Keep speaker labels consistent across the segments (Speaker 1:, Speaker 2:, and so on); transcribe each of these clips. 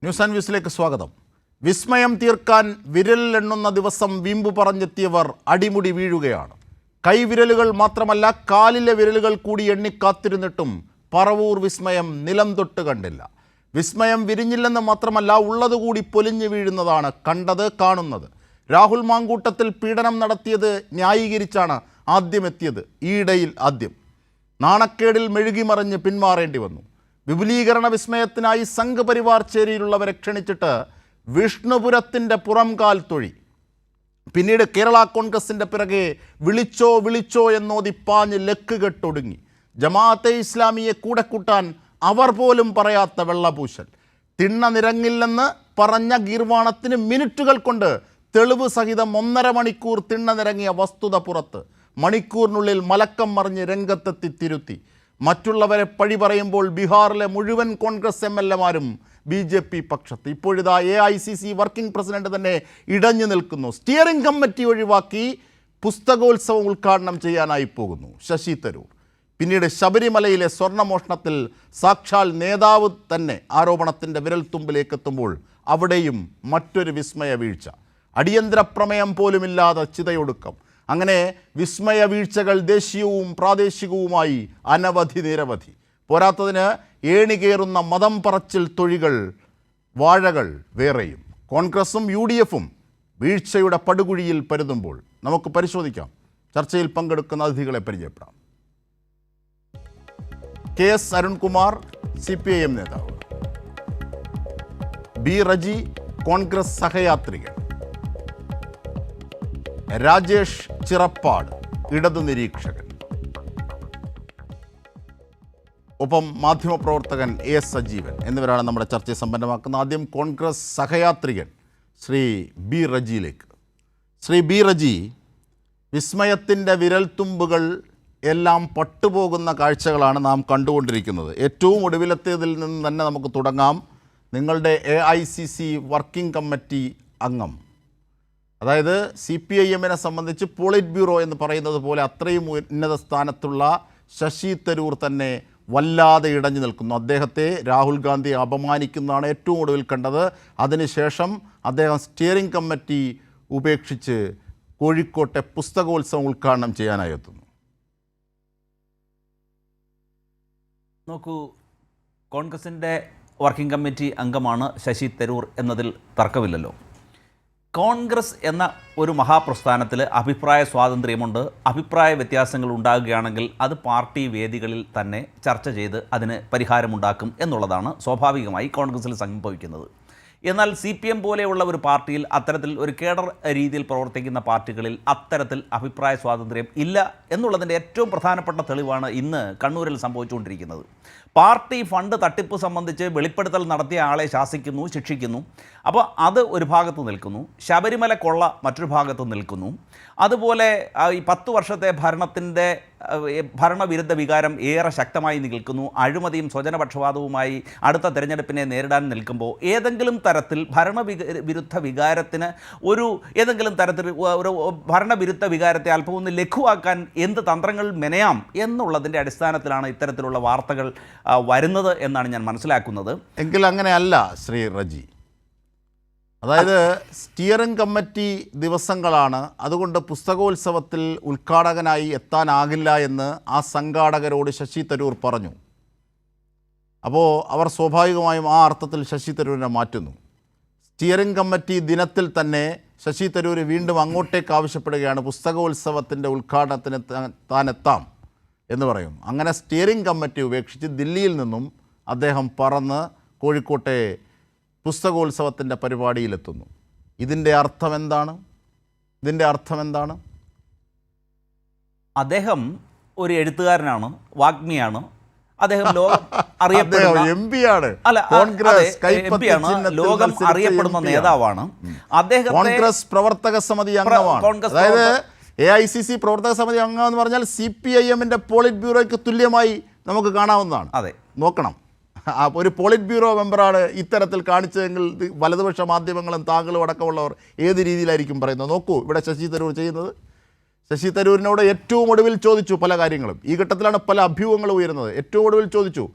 Speaker 1: News and വ്യൂസിലേക്ക് സ്വാഗതം. വിസ്മയം തീർക്കാൻ വിരലിലെണ്ണുന്ന ദിവസം വീമ്പു പറഞ്ഞെത്തിയവർ അടിമുടി വീഴുകയാണ്. കൈവിരലുകൾ മാത്രമല്ല, കാലിലെ വിരലുകൾ കൂടി എണ്ണിക്കാത്തിരുന്നിട്ടും പറവൂർ വിസ്മയം നിലം തൊട്ട് കണ്ടില്ല. വിസ്മയം വിരിഞ്ഞില്ലെന്ന് മാത്രമല്ല, ഉള്ളതുകൂടി പൊലിഞ്ഞു വീഴുന്നതാണ് കണ്ടത്, കാണുന്നത്. രാഹുൽ മാങ്കൂട്ടത്തിൽ പീഡനം നടത്തിയത് ന്യായീകരിച്ചാണ് ആദ്യമെത്തിയത്. ഈയിടയിൽ ആദ്യം നാണക്കേടിൽ മെഴുകിമറിഞ്ഞ് പിന്മാറേണ്ടി വന്നു. വിപുലീകരണ വിസ്മയത്തിനായി സംഘപരിവാർ ചേരിയിലുള്ളവരെ ക്ഷണിച്ചിട്ട് വിഷ്ണുപുരത്തിൻ്റെ പുറംകാൽ തൊഴി. പിന്നീട് കേരള കോൺഗ്രസിൻ്റെ പിറകെ വിളിച്ചോ വിളിച്ചോ എന്നോതി പാഞ്ഞ് ലക്കുകെട്ടൊടുങ്ങി. ജമാഅത്തെ ഇസ്ലാമിയെ കൂടെ കൂട്ടാൻ അവർ പോലും പറയാത്ത വെള്ളപൂശൽ. തിണ്ണ നിരങ്ങില്ലെന്ന് പറഞ്ഞ ഗീർവാണത്തിന് മിനിറ്റുകൾ കൊണ്ട് തെളിവ് സഹിതം 1.5 മണിക്കൂർ തിണ്ണ നിരങ്ങിയ വസ്തുത പുറത്ത്. മണിക്കൂറിനുള്ളിൽ മലക്കം മറിഞ്ഞ് രംഗത്തെത്തി തിരുത്തി. മറ്റുള്ളവരെ പഴി പറയുമ്പോൾ ബീഹാറിലെ മുഴുവൻ കോൺഗ്രസ് MLA-മാരും BJP പക്ഷത്ത്. ഇപ്പോഴിതാ AICC വർക്കിംഗ് പ്രസിഡന്റ് തന്നെ ഇടഞ്ഞു നിൽക്കുന്നു. സ്റ്റിയറിംഗ് കമ്മിറ്റി ഒഴിവാക്കി പുസ്തകോത്സവം ഉദ്ഘാടനം ചെയ്യാനായി പോകുന്നു ശശി തരൂർ. പിന്നീട് ശബരിമലയിലെ സ്വർണ്ണമോഷണത്തിൽ സാക്ഷാൽ നേതാവ് തന്നെ ആരോപണത്തിൻ്റെ വിരൽത്തുമ്പിലേക്ക് എത്തുമ്പോൾ അവിടെയും മറ്റൊരു വിസ്മയ വീഴ്ച. അടിയന്തര പ്രമേയം പോലുമില്ലാതെ ചിതയൊടുക്കം. അങ്ങനെ വിസ്മയ വീഴ്ചകൾ ദേശീയവും പ്രാദേശികവുമായി അനവധി നിരവധി. പോരാത്തതിന് ഏണികേറുന്ന മതം പറച്ചിൽ തൊഴികൾ, വാഴകൾ വേറെയും. കോൺഗ്രസും UDF-ഉം വീഴ്ചയുടെ പടുകുഴിയിൽ പരുതുമ്പോൾ നമുക്ക് പരിശോധിക്കാം. ചർച്ചയിൽ പങ്കെടുക്കുന്ന അതിഥികളെ പരിചയപ്പെടാം. KS അരുൺകുമാർ, CPIM നേതാവ്. B റജി, കോൺഗ്രസ് സഹയാത്രികൻ. രാജേഷ് ചിറപ്പാട്, ഇടതു നിരീക്ഷകൻ. ഒപ്പം മാധ്യമപ്രവർത്തകൻ AS സജീവൻ എന്നിവരാണ് നമ്മുടെ ചർച്ചയെ സമ്പന്നമാക്കുന്നത്. ആദ്യം കോൺഗ്രസ് സഹയാത്രികൻ ശ്രീ B റജിയിലേക്ക്. ശ്രീ B റജി, വിസ്മയത്തിൻ്റെ വിരൽത്തുമ്പുകൾ എല്ലാം പട്ടുപോകുന്ന കാഴ്ചകളാണ് നാം കണ്ടുകൊണ്ടിരിക്കുന്നത്. ഏറ്റവും ഒടുവിലത്തേതിൽ നിന്ന് തന്നെ നമുക്ക് തുടങ്ങാം. നിങ്ങളുടെ AICC വർക്കിംഗ് കമ്മിറ്റി അംഗം, അതായത് CPIM-നെ സംബന്ധിച്ച് പോളിറ്റ് ബ്യൂറോ എന്ന് പറയുന്നത് പോലെ അത്രയും ഉന്നത സ്ഥാനത്തുള്ള ശശി തരൂർ തന്നെ വല്ലാതെ ഇടഞ്ഞു നിൽക്കുന്നു. അദ്ദേഹത്തെ രാഹുൽ ഗാന്ധി അപമാനിക്കുന്നതാണ് ഏറ്റവും ഒടുവിൽ കണ്ടത്. അതിനുശേഷം അദ്ദേഹം സ്റ്റിയറിംഗ് കമ്മിറ്റി ഉപേക്ഷിച്ച് കോഴിക്കോട്ടെ പുസ്തകോത്സവം ഉദ്ഘാടനം ചെയ്യാനായി എത്തുന്നു.
Speaker 2: നോക്കൂ, കോൺഗ്രസിൻ്റെ വർക്കിംഗ് കമ്മിറ്റി അംഗമാണ് ശശി തരൂർ എന്നതിൽ തർക്കമില്ലല്ലോ. കോൺഗ്രസ് എന്ന ഒരു മഹാപ്രസ്ഥാനത്തിൽ അഭിപ്രായ സ്വാതന്ത്ര്യമുണ്ട്. അഭിപ്രായ വ്യത്യാസങ്ങൾ ഉണ്ടാകുകയാണെങ്കിൽ അത് പാർട്ടി വേദികളിൽ തന്നെ ചർച്ച ചെയ്ത് അതിന് പരിഹാരമുണ്ടാക്കും എന്നുള്ളതാണ് സ്വാഭാവികമായി കോൺഗ്രസിൽ സംഭവിക്കുന്നത്. എന്നാൽ CPM പോലെയുള്ള ഒരു പാർട്ടിയിൽ, അത്തരത്തിൽ ഒരു കേഡർ രീതിയിൽ പ്രവർത്തിക്കുന്ന പാർട്ടികളിൽ അത്തരത്തിൽ അഭിപ്രായ സ്വാതന്ത്ര്യം ഇല്ല എന്നുള്ളതിൻ്റെ ഏറ്റവും പ്രധാനപ്പെട്ട തെളിവാണ് ഇന്ന് കണ്ണൂരിൽ സംഭവിച്ചുകൊണ്ടിരിക്കുന്നത്. പാർട്ടി ഫണ്ട് തട്ടിപ്പ് സംബന്ധിച്ച് വെളിപ്പെടുത്തൽ നടത്തിയ ആളെ ശാസിക്കുന്നു, ശിക്ഷിക്കുന്നു. അപ്പോൾ അത് ഒരു ഭാഗത്ത് നിൽക്കുന്നു. ശബരിമല കൊള്ള മറ്റൊരു ഭാഗത്ത് നിൽക്കുന്നു. അതുപോലെ ഈ 10 വർഷത്തെ ഭരണവിരുദ്ധ വികാരം ഏറെ ശക്തമായി നിൽക്കുന്നു. അഴിമതിയും സ്വജനപക്ഷപാതവുമായി അടുത്ത തെരഞ്ഞെടുപ്പിനെ നേരിടാൻ നിൽക്കുമ്പോൾ ഏതെങ്കിലും തരത്തിൽ ഭരണവിരുദ്ധ വികാരത്തിന് ഏതെങ്കിലും തരത്തിൽ ഒരു ഭരണവിരുദ്ധ വികാരത്തെ അല്പം ഒന്ന് ലഘുവാക്കാൻ എന്ത് തന്ത്രങ്ങൾ മെനയാം എന്നുള്ളതിൻ്റെ അടിസ്ഥാനത്തിലാണ് ഇത്തരത്തിലുള്ള വാർത്തകൾ വരുന്നത് എന്നാണ് ഞാൻ മനസ്സിലാക്കുന്നത്.
Speaker 1: എങ്കിൽ അങ്ങനെയല്ല ശ്രീ റജി. അതായത് സ്റ്റിയറിംഗ് കമ്മിറ്റി ദിവസങ്ങളാണ്, അതുകൊണ്ട് പുസ്തകോത്സവത്തിൽ ഉദ്ഘാടകനായി എത്താനാകില്ല എന്ന് ആ സംഘാടകരോട് ശശി തരൂർ പറഞ്ഞു. അപ്പോൾ അവർ സ്വാഭാവികമായും ആ അർത്ഥത്തിൽ ശശി തരൂരിനെ മാറ്റുന്നു. സ്റ്റിയറിംഗ് കമ്മിറ്റി ദിനത്തിൽ തന്നെ ശശി തരൂർ വീണ്ടും അങ്ങോട്ടേക്ക് ആവശ്യപ്പെടുകയാണ്, പുസ്തകോത്സവത്തിൻ്റെ ഉദ്ഘാടനത്തിന് താൻ എത്താം എന്ന് പറയും. അങ്ങനെ സ്റ്റിയറിംഗ് കമ്മിറ്റി ഉപേക്ഷിച്ച് ദില്ലിയിൽ നിന്നും അദ്ദേഹം പറന്ന് കോഴിക്കോട്ടെ പുസ്തകോത്സവത്തിൻ്റെ പരിപാടിയിലെത്തുന്നു. ഇതിൻ്റെ അർത്ഥം എന്താണ്? അദ്ദേഹം
Speaker 2: ഒരു എഴുത്തുകാരനാണ്, വാഗ്മിയാണ്. അദ്ദേഹം ലോകം അറിയപ്പെടുന്ന
Speaker 1: MP-യാണ്,
Speaker 2: ലോകം അറിയപ്പെടുന്ന നേതാവാണ്. അദ്ദേഹം
Speaker 1: കോൺഗ്രസ് പ്രവർത്തക സമിതി അംഗമാണ്. അതായത് AICC പ്രവർത്തക സമിതി അംഗം എന്ന് പറഞ്ഞാൽ CPIM-ന്റെ പോളിറ്റ് ബ്യൂറോയ്ക്ക് തുല്യമായി നമുക്ക് കാണാവുന്നതാണ്.
Speaker 2: അതെ,
Speaker 1: നോക്കണം. ഒരു പോളിറ്റ് ബ്യൂറോ മെമ്പറാണ് ഇത്തരത്തിൽ കാണിച്ചതെങ്കിൽ വലതുപക്ഷ മാധ്യമങ്ങളും താങ്കളും അടക്കമുള്ളവർ ഏത് രീതിയിലായിരിക്കും പറയുന്നത്? നോക്കൂ ഇവിടെ ശശി തരൂർ ചെയ്യുന്നത്. ശശി തരൂരിനോട് ഏറ്റവും ഒടുവിൽ ചോദിച്ചു പല കാര്യങ്ങളും. ഈ ഘട്ടത്തിലാണ് പല അഭ്യൂഹങ്ങളും ഉയരുന്നത്. ഏറ്റവും ഒടുവിൽ ചോദിച്ചു,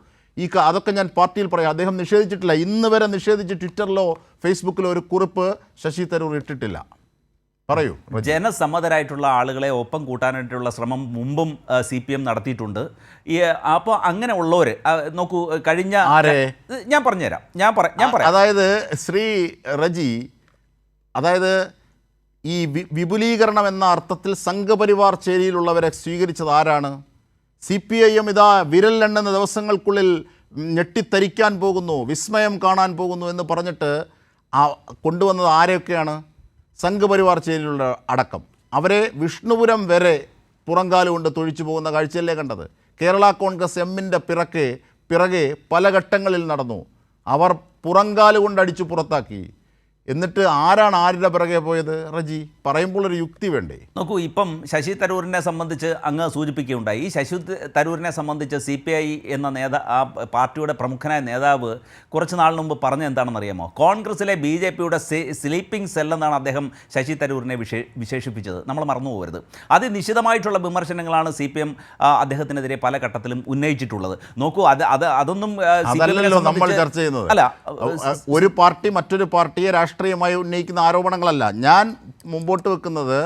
Speaker 1: അതൊക്കെ ഞാൻ പാർട്ടിയിൽ പറയാം. അദ്ദേഹം നിഷേധിച്ചിട്ടില്ല, ഇന്ന് വരെ നിഷേധിച്ച് ട്വിറ്ററിലോ ഫേസ്ബുക്കിലോ ഒരു കുറിപ്പ് ശശി തരൂർ ഇട്ടിട്ടില്ല. പറയൂ.
Speaker 2: ജനസമ്മതരായിട്ടുള്ള ആളുകളെ ഒപ്പം കൂട്ടാനായിട്ടുള്ള ശ്രമം മുമ്പും CPM നടത്തിയിട്ടുണ്ട്. അപ്പോൾ അങ്ങനെ ഉള്ളവർ നോക്കൂ, കഴിഞ്ഞ ഞാൻ പറഞ്ഞുതരാം, ഞാൻ പറയാം.
Speaker 1: അതായത് ശ്രീ റജി, അതായത് ഈ വിപുലീകരണം എന്ന അർത്ഥത്തിൽ സംഘപരിവാർ ചേരിയിലുള്ളവരെ സ്വീകരിച്ചത് ആരാണ്? CPIM ഇതാ വിരലിലെണ്ണുന്ന ദിവസങ്ങൾക്കുള്ളിൽ ഞെട്ടിത്തരിക്കാൻ പോകുന്നു, വിസ്മയം കാണാൻ പോകുന്നു എന്ന് പറഞ്ഞിട്ട് കൊണ്ടുവന്നത് ആരെയൊക്കെയാണ്? സംഘപരിവാർ ചേരിയിലുള്ള അടക്കം. അവരെ വിഷ്ണുപുരം വരെ പുറങ്കാലുകൊണ്ട് തൊഴിച്ചു പോകുന്ന കാഴ്ചയല്ലേ കണ്ടത്? കേരള കോൺഗ്രസ് എമ്മിൻ്റെ പിറകെ പല ഘട്ടങ്ങളിൽ നടന്നു. അവർ പുറങ്കാലുകൊണ്ട് അടിച്ചു പുറത്താക്കി. എന്നിട്ട് ആരാണ് ആരുടെ പിറകെ പോയത്? റജി, പറയുമ്പോൾ ഒരു യുക്തി വേണ്ടേ?
Speaker 2: നോക്കൂ, ഇപ്പം ശശി തരൂരിനെ സംബന്ധിച്ച് അങ്ങ് സൂചിപ്പിക്കുകയുണ്ടായി. ഈ ശശി തരൂരിനെ സംബന്ധിച്ച് CPI എന്ന ആ പാർട്ടിയുടെ പ്രമുഖനായ നേതാവ് കുറച്ച് നാളിന് മുമ്പ് പറഞ്ഞത് എന്താണെന്നറിയാമോ? കോൺഗ്രസിലെ BJPയുടെ സ്ലീപ്പിംഗ് സെൽ എന്നാണ് അദ്ദേഹം ശശി തരൂരിനെ വിശേഷിപ്പിച്ചത്. നമ്മൾ മറന്നു പോകരുത്. അതിനിശ്ചിതമായിട്ടുള്ള വിമർശനങ്ങളാണ് CPM അദ്ദേഹത്തിനെതിരെ പല ഘട്ടത്തിലും ഉന്നയിച്ചിട്ടുള്ളത്. നോക്കൂ, അതൊന്നും
Speaker 1: നമ്മൾ ചർച്ച ചെയ്യുന്നത്
Speaker 2: അല്ല.
Speaker 1: ഒരു പാർട്ടി മറ്റൊരു പാർട്ടിയെ രാഷ്ട്രീയമായി ഉന്നയിക്കുന്ന ആരോപണങ്ങളല്ല. ഞാൻ മുമ്പോട്ട് വെക്കുന്നത്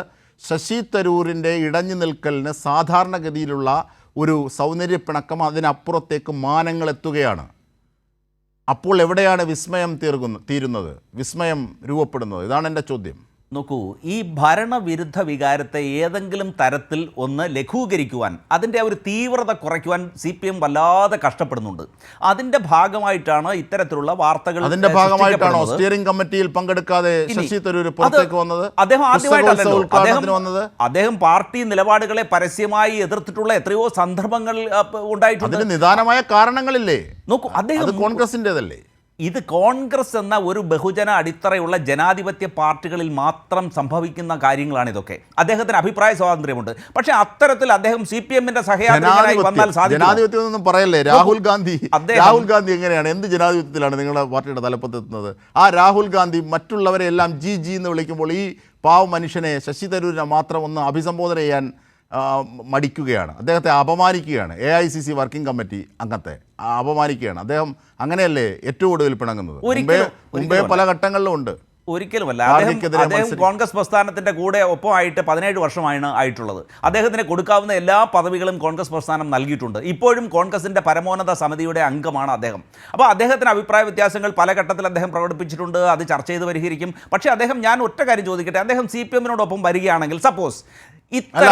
Speaker 1: ശശി തരൂരിൻ്റെ ഇടഞ്ഞു നിൽക്കലിന് സാധാരണഗതിയിലുള്ള ഒരു സൗന്ദര്യപ്പിണക്കം, അതിനപ്പുറത്തേക്ക് മാനങ്ങൾ എത്തുകയാണ്. അപ്പോൾ എവിടെയാണ് വിസ്മയം തീരുന്നത്, വിസ്മയം രൂപപ്പെടുന്നത്? ഇതാണ് എൻ്റെ ചോദ്യം.
Speaker 2: നോക്കൂ, ഈ ഭരണവിരുദ്ധ വികാരത്തെ ഏതെങ്കിലും തരത്തിൽ ഒന്ന് ലഘൂകരിക്കുവാൻ, അതിൻ്റെ ഒരു തീവ്രത കുറയ്ക്കുവാൻ CPM വല്ലാതെ കഷ്ടപ്പെടുന്നുണ്ട്. അതിൻ്റെ ഭാഗമായിട്ടാണ് ഇത്തരത്തിലുള്ള വാർത്തകൾ.
Speaker 1: അതിൻ്റെ ഭാഗമായിട്ടാണോ സ്റ്റിയറിംഗ് കമ്മിറ്റിയിൽ പങ്കെടുക്കാതെ ശശി തരൂർ പുറത്തേക്ക് വന്നത്?
Speaker 2: അദ്ദേഹം ആദ്യമായിട്ടല്ലോ. അദ്ദേഹം പാർട്ടി നിലപാടുകളെ പരസ്യമായി എതിർത്തിട്ടുള്ള എത്രയോ സന്ദർഭങ്ങൾ ഉണ്ടായിട്ടുണ്ട്.
Speaker 1: അതിന് നിദാനമായ കാരണങ്ങളില്ലേ?
Speaker 2: നോക്കൂ, അദ്ദേഹം
Speaker 1: കോൺഗ്രസിൻ്റെതല്ലേ?
Speaker 2: ഇത് കോൺഗ്രസ് എന്ന ഒരു ബഹുജന അടിത്തറയുള്ള ജനാധിപത്യ പാർട്ടികളിൽ മാത്രം സംഭവിക്കുന്ന കാര്യങ്ങളാണ് ഇതൊക്കെ. അദ്ദേഹത്തിന് അഭിപ്രായ സ്വാതന്ത്ര്യമുണ്ട്. പക്ഷേ അത്തരത്തിൽ അദ്ദേഹം CPMന്റെ സഹയാത്രികനായി വന്നാൽ സാധിക്കും.
Speaker 1: ജനാധിപത്യം ഒന്നും പറയല്ലേ. രാഹുൽ ഗാന്ധി എങ്ങനെയാണ്, എന്ത് ജനാധിപത്യത്തിലാണ് നിങ്ങളുടെ പാർട്ടിയുടെ തലപ്പത്തെത്തുന്നത്? ആ രാഹുൽ ഗാന്ധി മറ്റുള്ളവരെ എല്ലാം ജി എന്ന് വിളിക്കുമ്പോൾ ഈ പാവ മനുഷ്യനെ, ശശി തരൂരിനെ മാത്രം ഒന്ന് അഭിസംബോധന ചെയ്യാൻ മടിക്കുകയാണ്. അദ്ദേഹത്തെ അപമാനിക്കുകയാണ്. AICC വർക്കിംഗ് കമ്മിറ്റി അംഗത്തെ അപമാനിക്കുകയാണ്. അദ്ദേഹം അങ്ങനെയല്ലേ ഏറ്റവും ഒടുവിൽ പിണങ്ങുന്നത്? മുമ്പേ പല ഘട്ടങ്ങളിലും ഉണ്ട്.
Speaker 2: ഒരിക്കലുമല്ല. അദ്ദേഹം കോൺഗ്രസ് പ്രസ്ഥാനത്തിൻ്റെ കൂടെ ഒപ്പമായിട്ട് 17 വർഷമാണ് ആയിട്ടുള്ളത്. അദ്ദേഹത്തിന് കൊടുക്കാവുന്ന എല്ലാ പദവികളും കോൺഗ്രസ് പ്രസ്ഥാനം നൽകിയിട്ടുണ്ട്. ഇപ്പോഴും കോൺഗ്രസിൻ്റെ പരമോന്നത സമിതിയുടെ അംഗമാണ് അദ്ദേഹം. അപ്പോൾ അദ്ദേഹത്തിന് അഭിപ്രായ വ്യത്യാസങ്ങൾ പല ഘട്ടത്തിൽ അദ്ദേഹം പ്രകടിപ്പിച്ചിട്ടുണ്ട്. അത് ചർച്ച ചെയ്ത് പരിഹരിക്കും. പക്ഷേ ഞാൻ ഒറ്റ കാര്യം ചോദിക്കട്ടെ, അദ്ദേഹം CPMനോടൊപ്പം വരികയാണെങ്കിൽ, സപ്പോസ്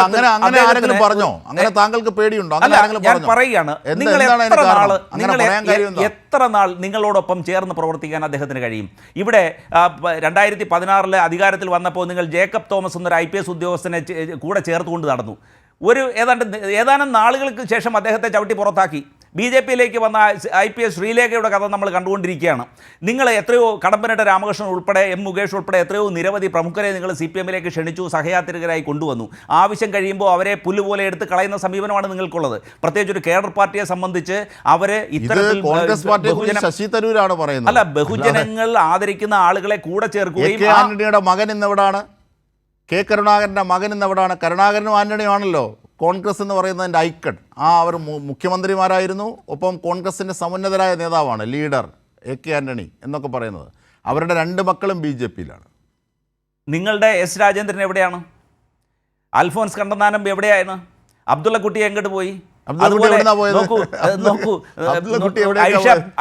Speaker 1: അങ്ങനെ ആരെങ്കിലും പറഞ്ഞോ? അങ്ങനെ താങ്കൾക്ക് പേടിയുണ്ടോ?
Speaker 2: ഞാൻ പറയുകയാണ്, നിങ്ങൾ എത്ര നാൾ നിങ്ങളോടൊപ്പം ചേർന്ന് പ്രവർത്തിക്കാൻ അദ്ദേഹത്തിന് കഴിയും? ഇവിടെ 2016 അധികാരത്തിൽ വന്നപ്പോൾ നിങ്ങൾ ജേക്കബ് തോമസ് എന്നൊരു IPS ഉദ്യോഗസ്ഥനെ കൂടെ ചേർത്തുകൊണ്ട് നടന്നു. ഏതാനും നാളുകൾക്ക് ശേഷം അദ്ദേഹത്തെ ചവിട്ടി പുറത്താക്കി. BJPയിലേക്ക് വന്ന IPS ശ്രീലേഖയുടെ കഥ നമ്മൾ കണ്ടുകൊണ്ടിരിക്കുകയാണ്. നിങ്ങൾ എത്രയോ, കടമ്പനിട്ട രാമകൃഷ്ണൻ ഉൾപ്പെടെ, മുകേഷ് ഉൾപ്പെടെ എത്രയോ നിരവധി പ്രമുഖരെ നിങ്ങൾ CPMലേക്ക് ക്ഷണിച്ചു, സഹയാത്രികരായി കൊണ്ടുവന്നു. ആവശ്യം കഴിയുമ്പോൾ അവരെ പുല്ലുപോലെ എടുത്ത് കളയുന്ന സമീപനമാണ് നിങ്ങൾക്കുള്ളത്. പ്രത്യേകിച്ച് ഒരു കേഡർ പാർട്ടിയെ സംബന്ധിച്ച് അവര് ഇത്തരത്തിൽ
Speaker 1: ശശി തരൂരാണ് പറയുന്നത്.
Speaker 2: അല്ല, ബഹുജനങ്ങൾ ആദരിക്കുന്ന ആളുകളെ കൂടെ ചേർക്കുകയും.
Speaker 1: ആന്റണിയുടെ മകൻ ഇന്നെവിടാണ്? K കരുണാകരൻ്റെ മകൻ ഇന്നെവിടാണ്? കരുണാകരനും ആന്റണിയുമാണല്ലോ കോൺഗ്രസ് എന്ന് പറയുന്നതിൻ്റെ ഐക്കൺ. അവർ മുഖ്യമന്ത്രിമാരായിരുന്നു. ഒപ്പം കോൺഗ്രസിൻ്റെ സമുന്നതരായ നേതാവാണ്, ലീഡർ AK ആന്റണി എന്നൊക്കെ പറയുന്നത്. അവരുടെ 2 മക്കളും BJPയിലാണ്.
Speaker 2: നിങ്ങളുടെ S രാജേന്ദ്രൻ എവിടെയാണ്? അൽഫോൻസ് കണ്ണന്താനം എവിടെയായിരുന്നു? അബ്ദുള്ളക്കുട്ടി എങ്ങോട്ട് പോയി?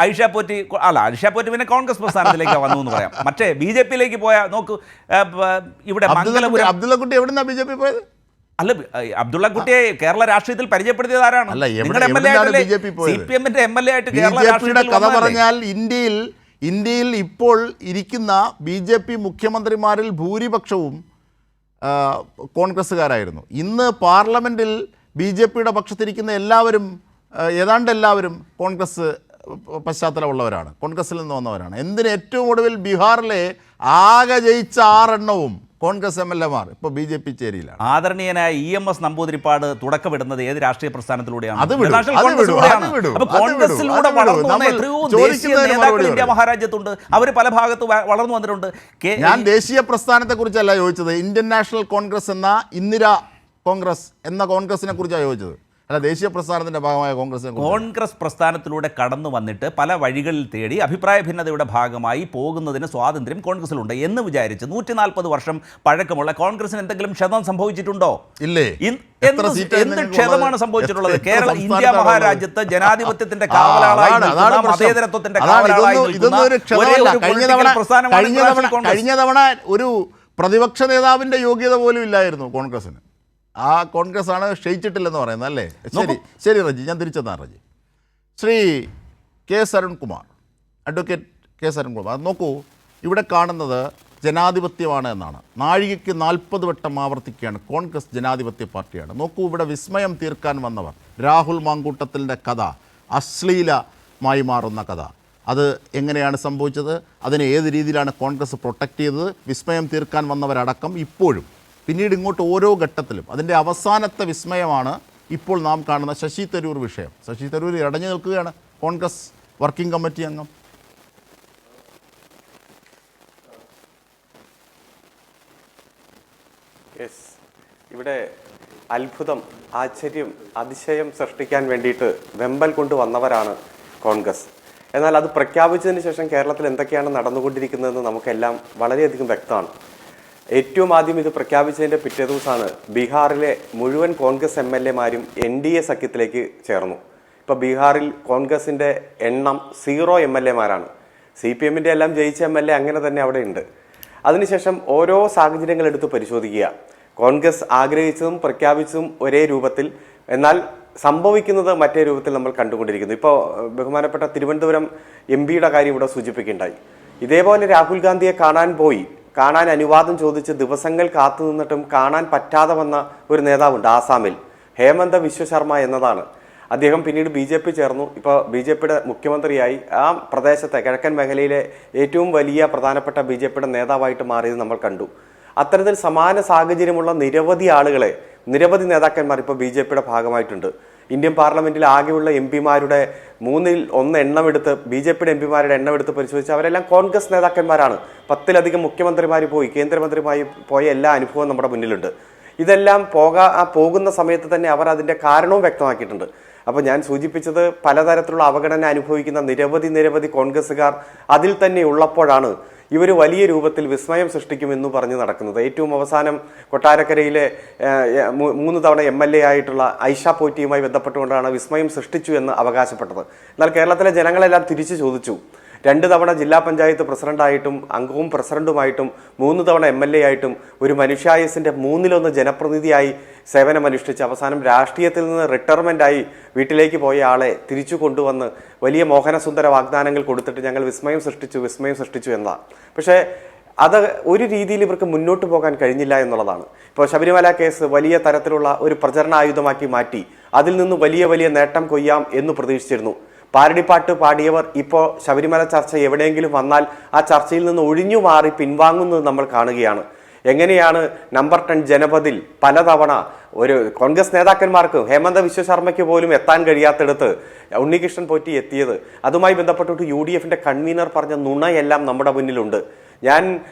Speaker 2: ഐഷ പോറ്റി പിന്നെ കോൺഗ്രസ് പ്രസ്ഥാനത്തിലേക്ക് വന്നു എന്ന് പറയാം. മറ്റേ BJPയിലേക്ക് പോയ നോക്കൂ, ഇവിടെ
Speaker 1: അബ്ദുള്ളക്കുട്ടി എവിടുന്നാ BJP പോയത്?
Speaker 2: അല്ല, അബ്ദുള്ളക്കുട്ടിയെ കേരള രാഷ്ട്രീയത്തിൽ പരിചയപ്പെടുത്തിയത് ആരാണ്? CPMന്റെ MLA ആയിട്ട് കേരള രാഷ്ട്രീയത്തിൽ
Speaker 1: കഥ പറഞ്ഞാൽ ഇന്ത്യയിൽ ഇപ്പോൾ ഇരിക്കുന്ന BJP മുഖ്യമന്ത്രിമാരിൽ ഭൂരിപക്ഷവും കോൺഗ്രസ്സുകാരായിരുന്നു. ഇന്ന് പാർലമെൻറ്റിൽ BJPയുടെ പക്ഷത്തിരിക്കുന്ന ഏതാണ്ട് എല്ലാവരും കോൺഗ്രസ് പശ്ചാത്തലമുള്ളവരാണ്, കോൺഗ്രസിൽ നിന്ന് വന്നവരാണ്. എന്തിന് ഏറ്റവും ഒടുവിൽ ബീഹാറിലെ ആകെ ജയിച്ച 6 എണ്ണവും കോൺഗ്രസ് MLAമാർ ഇപ്പോൾ BJP ചേരിയിലാണ്.
Speaker 2: ആദരണീയനായ EMS നമ്പൂതിരിപ്പാട് തുടക്കമിടുന്നത് ഏത് രാഷ്ട്രീയ പ്രസ്ഥാനത്തിലൂടെയാണ്? ഇന്ത്യ മഹാരാജ്യത്തുണ്ട്, അവർ പല ഭാഗത്ത് വളർന്നു വന്നിട്ടുണ്ട്.
Speaker 1: ഞാൻ ദേശീയ പ്രസ്ഥാനത്തെക്കുറിച്ചല്ല ചോദിച്ചത്, ഇന്ത്യൻ നാഷണൽ കോൺഗ്രസ് എന്ന ഇന്ദിരാ കോൺഗ്രസ് എന്ന കോൺഗ്രസിനെ കുറിച്ചാണ് ചോദിച്ചത്. അല്ല, ദേശീയ പ്രസ്ഥാനത്തിന്റെ ഭാഗമായ
Speaker 2: കോൺഗ്രസ് പ്രസ്ഥാനത്തിലൂടെ കടന്നു വന്നിട്ട് പല വഴികളിൽ തേടി അഭിപ്രായ ഭിന്നതയുടെ ഭാഗമായി പോകുന്നതിന് സ്വാതന്ത്ര്യം കോൺഗ്രസിലുണ്ട് എന്ന് വിചാരിച്ച് 140 വർഷം പഴക്കമുള്ള കോൺഗ്രസിന് എന്തെങ്കിലും ക്ഷതം സംഭവിച്ചിട്ടുണ്ടോ?
Speaker 1: ഇല്ലേ?
Speaker 2: എന്ത് ക്ഷതമാണ് സംഭവിച്ചിട്ടുള്ളത്? കേരള ഇന്ത്യ മഹാരാജ്യത്ത് ജനാധിപത്യത്തിന്റെ കാവലാളായി നിൽക്കുന്ന, മതേതരത്വത്തിന്റെ കാവലാളായി നിൽക്കുന്ന ഒരേ ഒരു പൊളിറ്റിക്കൽ പ്രസ്ഥാനമാണ്
Speaker 1: കഴിഞ്ഞ തവണ ഒരു പ്രതിപക്ഷ നേതാവിന്റെ യോഗ്യത പോലും ഇല്ലായിരുന്നു കോൺഗ്രസിന്. ആ കോൺഗ്രസ് ആണ് ക്ഷയിച്ചിട്ടില്ലെന്ന് പറയുന്നത് അല്ലേ? ശരി റജി, ഞാൻ തിരിച്ചെന്നാ Reji. Shri K Sarunkumar, advocate K Sarunkumar, നോക്കൂ, ഇവിടെ കാണുന്നത് ജനാധിപത്യമാണ് എന്നാണ്. നാഴികയ്ക്ക് 40 വട്ടം ആവർത്തിക്കുകയാണ് കോൺഗ്രസ് ജനാധിപത്യ പാർട്ടിയാണ്. നോക്കൂ, ഇവിടെ വിസ്മയം തീർക്കാൻ വന്നവർ, രാഹുൽ മാങ്കൂട്ടത്തിൻ്റെ കഥ അശ്ലീലമായി മാറുന്ന കഥ, അത് എങ്ങനെയാണ് സംഭവിച്ചത്, അതിനെ ഏത് രീതിയിലാണ് കോൺഗ്രസ് പ്രൊട്ടക്റ്റ് ചെയ്തത്, വിസ്മയം തീർക്കാൻ വന്നവരടക്കം ഇപ്പോഴും പിന്നീട് ഇങ്ങോട്ട് ഓരോ ഘട്ടത്തിലും അതിൻ്റെ അവസാനത്തെ വിസ്മയമാണ് ഇപ്പോൾ നാം കാണുന്ന ശശി തരൂർ വിഷയം. ശശി തരൂർ ഇടഞ്ഞു നിൽക്കുകയാണ്, കോൺഗ്രസ് വർക്കിംഗ് കമ്മിറ്റി അംഗം.
Speaker 3: ഇവിടെ അത്ഭുതം, ആശ്ചര്യം, അതിശയം സൃഷ്ടിക്കാൻ വേണ്ടിയിട്ട് വെമ്പൽ കൊണ്ടുവന്നവരാണ് കോൺഗ്രസ്. എന്നാൽ അത് പ്രഖ്യാപിച്ചതിന് ശേഷം കേരളത്തിൽ എന്തൊക്കെയാണ് നടന്നുകൊണ്ടിരിക്കുന്നതെന്ന് നമുക്കെല്ലാം വളരെയധികം വ്യക്തമാണ്. ഏറ്റവും ആദ്യം ഇത് പ്രഖ്യാപിച്ചതിൻ്റെ പിറ്റേ ദിവസമാണ് ബീഹാറിലെ മുഴുവൻ കോൺഗ്രസ് MLA-മാരും NDA സഖ്യത്തിലേക്ക് ചേർന്നു. ഇപ്പോൾ ബീഹാറിൽ കോൺഗ്രസിൻ്റെ എണ്ണം 0 MLA-മാരാണ്. CPM-ൻ്റെ എല്ലാം ജയിച്ച MLA അങ്ങനെ തന്നെ അവിടെ ഉണ്ട്. അതിനുശേഷം ഓരോ സാഹചര്യങ്ങൾ എടുത്ത് പരിശോധിക്കുക. കോൺഗ്രസ് ആഗ്രഹിച്ചതും പ്രഖ്യാപിച്ചതും ഒരേ രൂപത്തിൽ, എന്നാൽ സംഭവിക്കുന്നത് മറ്റേ രൂപത്തിൽ നമ്മൾ കണ്ടുകൊണ്ടിരിക്കുന്നു. ഇപ്പോൾ ബഹുമാനപ്പെട്ട തിരുവനന്തപുരം MP-യുടെ കാര്യം ഇവിടെ സൂചിപ്പിക്കുകയുണ്ടായി. ഇതേപോലെ രാഹുൽ ഗാന്ധിയെ കാണാൻ അനുവാദം ചോദിച്ച് ദിവസങ്ങൾ കാത്തു നിന്നിട്ടും കാണാൻ പറ്റാതെ വന്ന ഒരു നേതാവുണ്ട് ആസാമിൽ, ഹേമന്ത വിശ്വ ശർമ്മ എന്നതാണ്. അദ്ദേഹം പിന്നീട് BJP ചേർന്നു. ഇപ്പോൾ BJPയുടെ മുഖ്യമന്ത്രിയായി ആ പ്രദേശത്തെ കിഴക്കൻ മേഖലയിലെ ഏറ്റവും വലിയ പ്രധാനപ്പെട്ട BJPയുടെ നേതാവായിട്ട് മാറിയത് നമ്മൾ കണ്ടു. അത്തരത്തിൽ സമാന സാഹചര്യമുള്ള നിരവധി നേതാക്കന്മാർ ഇപ്പോൾ BJPയുടെ ഭാഗമായിട്ടുണ്ട്. ഇന്ത്യൻ പാർലമെന്റിൽ ആകെയുള്ള MP-മാരുടെ 1/3 എണ്ണമെടുത്ത് BJPയുടെ MP-മാരുടെ എണ്ണമെടുത്ത് പരിശോധിച്ച് അവരെല്ലാം കോൺഗ്രസ് നേതാക്കന്മാരാണ്. 10-ലധികം മുഖ്യമന്ത്രിമാർ പോയി, കേന്ദ്രമന്ത്രിമാരി പോയ എല്ലാ അനുഭവവും നമ്മുടെ മുന്നിലുണ്ട്. ഇതെല്ലാം പോകുന്ന സമയത്ത് തന്നെ അവർ അതിൻ്റെ കാരണവും വ്യക്തമാക്കിയിട്ടുണ്ട്. അപ്പോൾ ഞാൻ സൂചിപ്പിച്ചത് പലതരത്തിലുള്ള അവഗണന അനുഭവിക്കുന്ന നിരവധി കോൺഗ്രസ്സുകാർ അതിൽ തന്നെ ഉള്ളപ്പോഴാണ് ഇവർ വലിയ രൂപത്തിൽ വിസ്മയം സൃഷ്ടിക്കുമെന്ന് പറഞ്ഞ് നടക്കുന്നത്. ഏറ്റവും അവസാനം കൊട്ടാരക്കരയിലെ 3 തവണ MLA ആയിട്ടുള്ള ഐഷ പോറ്റിയുമായി ബന്ധപ്പെട്ടുകൊണ്ടാണ് വിസ്മയം സൃഷ്ടിച്ചു എന്ന് അവകാശപ്പെട്ടത്. എന്നാൽ കേരളത്തിലെ ജനങ്ങളെല്ലാം തിരിച്ചു ചോദിച്ചു. 2 തവണ ജില്ലാ പഞ്ചായത്ത് പ്രസിഡന്റായിട്ടും അംഗവും പ്രസിഡന്റുമായിട്ടും 3 തവണ MLA ആയിട്ടും ഒരു മനുഷ്യായുസിന്റെ 1/3 ജനപ്രതിനിധിയായി സേവനമനുഷ്ഠിച്ച് അവസാനം രാഷ്ട്രീയത്തിൽ നിന്ന് റിട്ടയർമെന്റായി വീട്ടിലേക്ക് പോയ ആളെ തിരിച്ചു കൊണ്ടുവന്ന് വലിയ മോഹനസുന്ദര വാഗ്ദാനങ്ങൾ കൊടുത്തിട്ട് ഞങ്ങൾ വിസ്മയം സൃഷ്ടിച്ചു എന്നതാണ്. പക്ഷേ അത് ഒരു രീതിയിൽ ഇവർക്ക് മുന്നോട്ട് പോകാൻ കഴിഞ്ഞില്ല എന്നുള്ളതാണ്. ഇപ്പോൾ ശബരിമല കേസ് വലിയ തരത്തിലുള്ള ഒരു പ്രചരണായുധമാക്കി മാറ്റി അതിൽ നിന്ന് വലിയ നേട്ടം കൊയ്യാം എന്ന് പ്രതീക്ഷിച്ചിരുന്നു. പാരടിപ്പാട്ട് പാടിയവർ ഇപ്പോൾ ശബരിമല ചർച്ച എവിടെയെങ്കിലും വന്നാൽ ആ ചർച്ചയിൽ നിന്ന് ഒഴിഞ്ഞു മാറി പിൻവാങ്ങുന്നത് നമ്മൾ കാണുകയാണ്. എങ്ങനെയാണ് നമ്പർ 10 ജനപദിൽ പലതവണ ഒരു കോൺഗ്രസ് നേതാക്കന്മാർക്ക്, ഹേമന്ത വിശ്വ ശർമ്മയ്ക്ക് പോലും എത്താൻ കഴിയാത്തിടത്ത് ഉണ്ണികൃഷ്ണൻ പോറ്റി എത്തിയത്? അതുമായി ബന്ധപ്പെട്ടിട്ട് UDF-ന്റെ കൺവീനർ പറഞ്ഞ നുണയെല്ലാം നമ്മുടെ മുന്നിലുണ്ട്. ഞാൻ